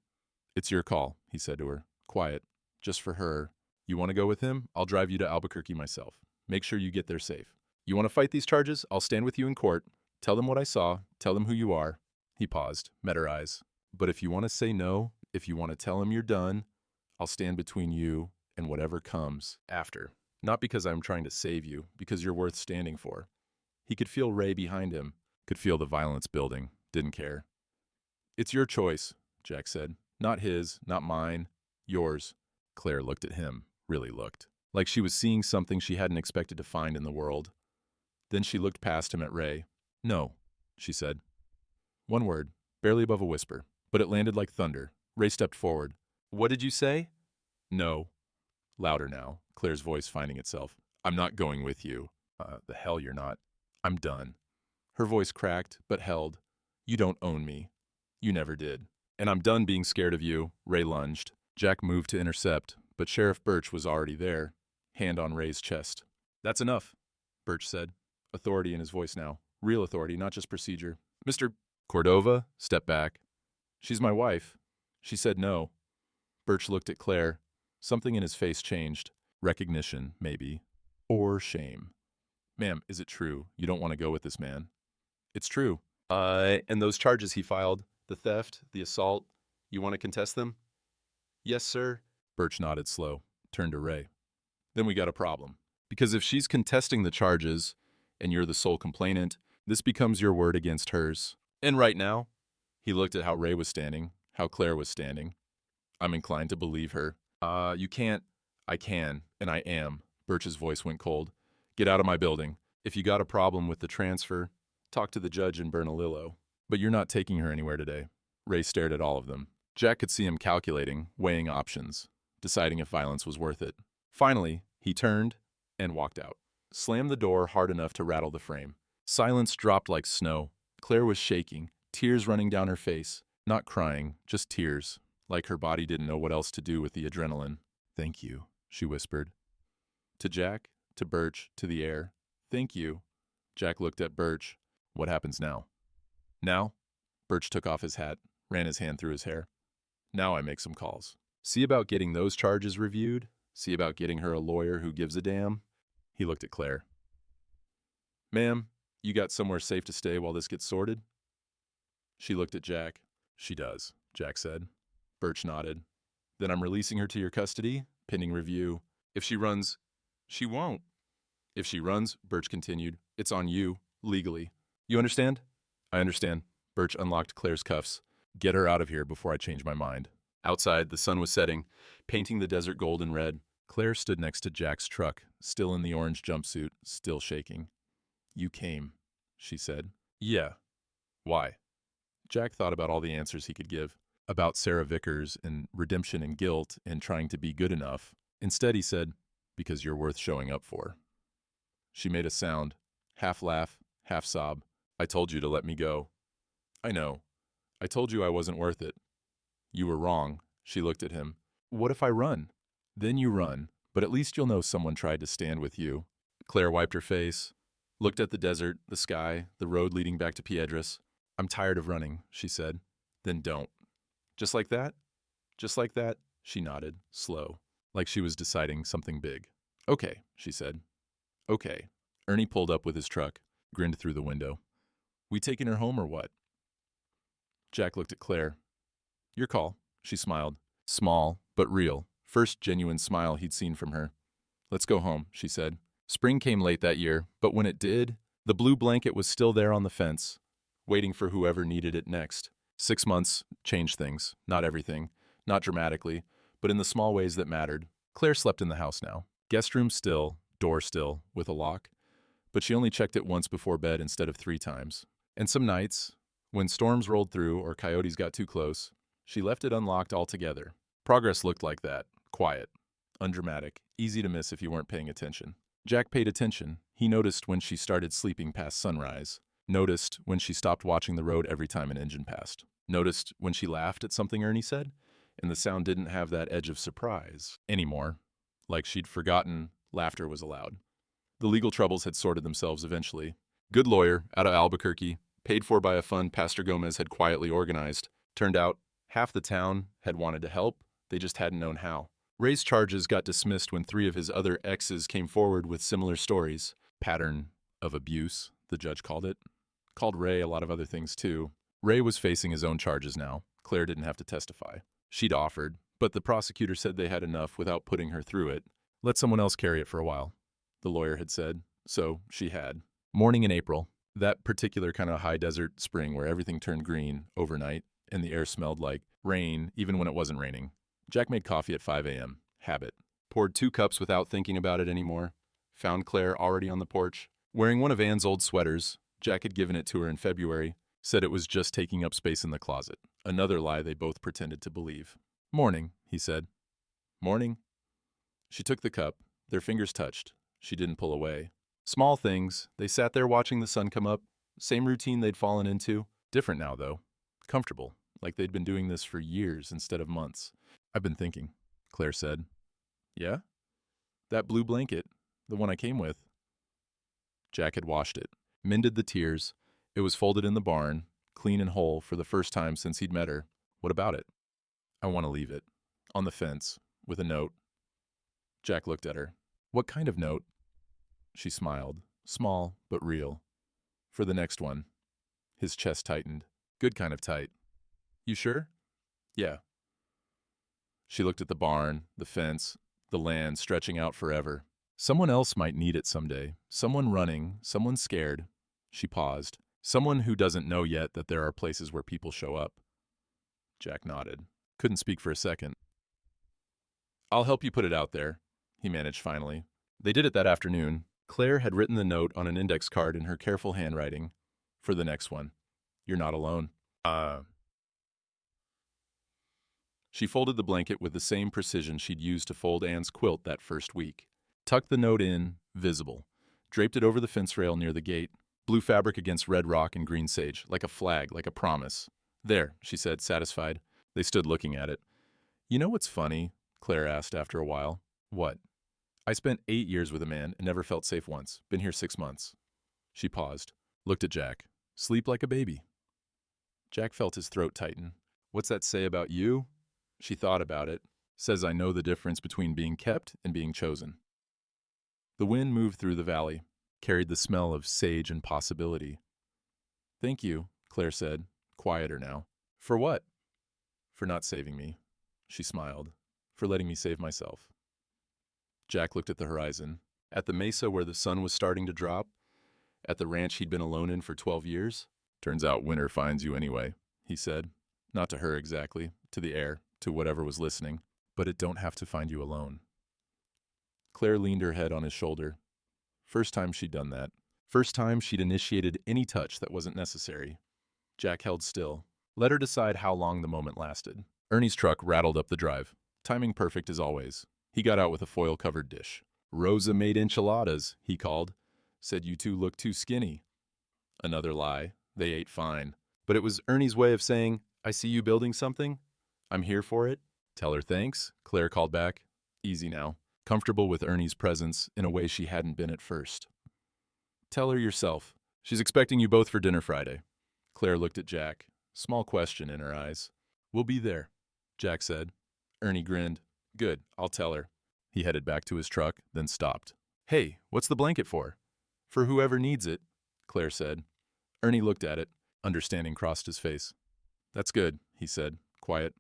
"It's your call," he said to her. "Quiet. Just for her. You want to go with him? I'll drive you to Albuquerque myself. Make sure you get there safe. You want to fight these charges? I'll stand with you in court. Tell them what I saw. Tell them who you are." He paused, met her eyes. "But if you want to say no, if you want to tell him you're done, I'll stand between you and whatever comes after. Not because I'm trying to save you, because you're worth standing for." He could feel Ray behind him, could feel the violence building, didn't care. "It's your choice," Jack said. "Not his, not mine, yours." Claire looked at him, really looked, like she was seeing something she hadn't expected to find in the world. Then she looked past him at Ray. "No," she said. One word, barely above a whisper, but it landed like thunder. Ray stepped forward. "What did you say?" "No." Louder now, Claire's voice finding itself. "I'm not going with you." The hell you're not. "I'm done." Her voice cracked, but held. "You don't own me. You never did. And I'm done being scared of you." Ray lunged. Jack moved to intercept, but Sheriff Birch was already there, hand on Ray's chest. "That's enough," Birch said, authority in his voice now. Real authority, not just procedure. "Mr. Cordova, step back." "She's my wife." She said no. Birch looked at Claire. Something in his face changed. Recognition, maybe. Or shame. "Ma'am, is it true you don't want to go with this man?" "It's true." And those charges he filed, the theft, the assault, you want to contest them?" "Yes, sir." Birch nodded slow, turned to Ray. "Then we got a problem. Because if she's contesting the charges, and you're the sole complainant, this becomes your word against hers. And right now," he looked at how Ray was standing, how Claire was standing, "I'm inclined to believe her." You can't." "I can, and I am." Birch's voice went cold. "Get out of my building. If you got a problem with the transfer, talk to the judge in Bernalillo. But you're not taking her anywhere today." Ray stared at all of them. Jack could see him calculating, weighing options, deciding if violence was worth it. Finally, he turned and walked out. Slammed the door hard enough to rattle the frame. Silence dropped like snow. Claire was shaking, tears running down her face. Not crying, just tears, like her body didn't know what else to do with the adrenaline. "Thank you," she whispered. To Jack, to Birch, to the air. "Thank you." Jack looked at Birch. "What happens now?" "Now?" Birch took off his hat, ran his hand through his hair. "Now I make some calls. See about getting those charges reviewed. See about getting her a lawyer who gives a damn." He looked at Claire. "Ma'am, you got somewhere safe to stay while this gets sorted?" She looked at Jack. "She does," Jack said. Birch nodded. "Then I'm releasing her to your custody, pending review. If she runs..." "She won't." "If she runs," Birch continued, "it's on you, legally. You understand?" "I understand." Birch unlocked Claire's cuffs. "Get her out of here before I change my mind." Outside, the sun was setting, painting the desert gold and red. Claire stood next to Jack's truck, still in the orange jumpsuit, still shaking. "You came," she said. "Yeah." "Why?" Jack thought about all the answers he could give. About Sarah Vickers and redemption and guilt and trying to be good enough. Instead, he said, "Because you're worth showing up for." She made a sound, half laugh, half sob. "I told you to let me go." "I know. I told you I wasn't worth it." "You were wrong." She looked at him. "What if I run?" "Then you run, but at least you'll know someone tried to stand with you." Claire wiped her face. looked at the desert, the sky, the road leading back to Piedras. I'm tired of running, she said. Then don't. Just like that? Just like that? She nodded, slow, like she was deciding something big. Okay, she said. Okay. Ernie pulled up with his truck, grinned through the window. We taking her home or what? Jack looked at Claire. Your call, she smiled. Small, but real. First genuine smile he'd seen from her. Let's go home, she said. Spring came late that year, but when it did, the blue blanket was still there on the fence, waiting for whoever needed it next. 6 months changed things. Not everything, not dramatically, but in the small ways that mattered. Claire slept in the house now. Guest room still, door still, with a lock. But she only checked it once before bed instead of 3 times. And some nights, when storms rolled through or coyotes got too close, she left it unlocked altogether. Progress looked like that. Quiet. Undramatic. Easy to miss if you weren't paying attention. Jack paid attention. He noticed when she started sleeping past sunrise. Noticed when she stopped watching the road every time an engine passed. Noticed when she laughed at something Ernie said, and the sound didn't have that edge of surprise anymore. Like she'd forgotten laughter was allowed. The legal troubles had sorted themselves eventually. Good lawyer, out of Albuquerque, paid for by a fund Pastor Gomez had quietly organized. Turned out, half the town had wanted to help, they just hadn't known how. Ray's charges got dismissed when 3 of his other exes came forward with similar stories. Pattern of abuse, the judge called it. Called Ray a lot of other things too. Ray was facing his own charges now. Claire didn't have to testify. She'd offered, but the prosecutor said they had enough without putting her through it. Let someone else carry it for a while, the lawyer had said. So she had. Morning in April, that particular kind of high desert spring where everything turned green overnight and the air smelled like rain even when it wasn't raining. Jack made coffee at 5 a.m. Habit. Poured 2 cups without thinking about it anymore. Found Claire already on the porch. Wearing one of Anne's old sweaters. Jack had given it to her in February. Said it was just taking up space in the closet. Another lie they both pretended to believe. Morning, he said. Morning. She took the cup. Their fingers touched. She didn't pull away. Small things. They sat there watching the sun come up. Same routine they'd fallen into. Different now, though. Comfortable. Like they'd been doing this for years instead of months. I've been thinking, Claire said. Yeah? That blue blanket, the one I came with. Jack had washed it, mended the tears. It was folded in the barn, clean and whole for the first time since he'd met her. What about it? I want to leave it. On the fence, with a note. Jack looked at her. What kind of note? She smiled, small but real. For the next one. His chest tightened. Good kind of tight. You sure? Yeah. She looked at the barn, the fence, the land stretching out forever. Someone else might need it someday. Someone running, someone scared. She paused. Someone who doesn't know yet that there are places where people show up. Jack nodded. Couldn't speak for a second. I'll help you put it out there, he managed finally. They did it that afternoon. Claire had written the note on an index card in her careful handwriting. For the next one. You're not alone. She folded the blanket with the same precision she'd used to fold Anne's quilt that first week. Tucked the note in, visible. Draped it over the fence rail near the gate. Blue fabric against red rock and green sage, like a flag, like a promise. There, she said, satisfied. They stood looking at it. You know what's funny? Claire asked after a while. What? I spent 8 years with a man and never felt safe once. Been here 6 months. She paused. Looked at Jack. Sleep like a baby. Jack felt his throat tighten. What's that say about you? She thought about it. Says I know the difference between being kept and being chosen. The wind moved through the valley, carried the smell of sage and possibility. Thank you, Claire said, quieter now. For what? For not saving me. She smiled. For letting me save myself. Jack looked at the horizon. At the mesa where the sun was starting to drop. At the ranch he'd been alone in for 12 years. Turns out winter finds you anyway, he said. Not to her exactly, to the air, to whatever was listening. But it don't have to find you alone. Claire leaned her head on his shoulder. First time she'd done that. First time she'd initiated any touch that wasn't necessary. Jack held still. Let her decide how long the moment lasted. Ernie's truck rattled up the drive. Timing perfect as always. He got out with a foil-covered dish. Rosa made enchiladas, he called. Said you two look too skinny. Another lie. They ate fine. But it was Ernie's way of saying, I see you building something. I'm here for it. Tell her thanks, Claire called back. Easy now. Comfortable with Ernie's presence in a way she hadn't been at first. Tell her yourself. She's expecting you both for dinner Friday. Claire looked at Jack, small question in her eyes. We'll be there, Jack said. Ernie grinned. Good, I'll tell her. He headed back to his truck, then stopped. Hey, what's the blanket for? For whoever needs it, Claire said. Ernie looked at it. Understanding crossed his face. That's good, he said, quiet.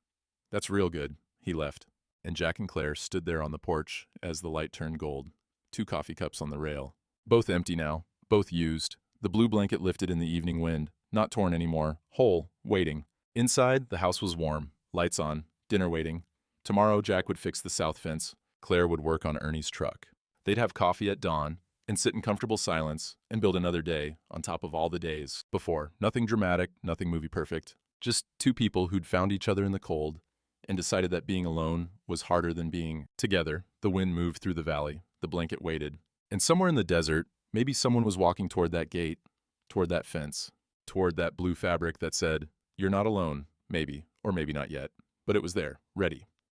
That's real good. He left. And Jack and Claire stood there on the porch as the light turned gold. 2 coffee cups on the rail. Both empty now, both used. The blue blanket lifted in the evening wind, not torn anymore, whole, waiting. Inside, the house was warm, lights on, dinner waiting. Tomorrow, Jack would fix the south fence. Claire would work on Ernie's truck. They'd have coffee at dawn and sit in comfortable silence and build another day on top of all the days before. Nothing dramatic, nothing movie perfect. Just 2 people who'd found each other in the cold and decided that being alone was harder than being together. The wind moved through the valley. The blanket waited. And somewhere in the desert, maybe someone was walking toward that gate, toward that fence, toward that blue fabric that said, "You're not alone," maybe, or maybe not yet. But it was there, ready.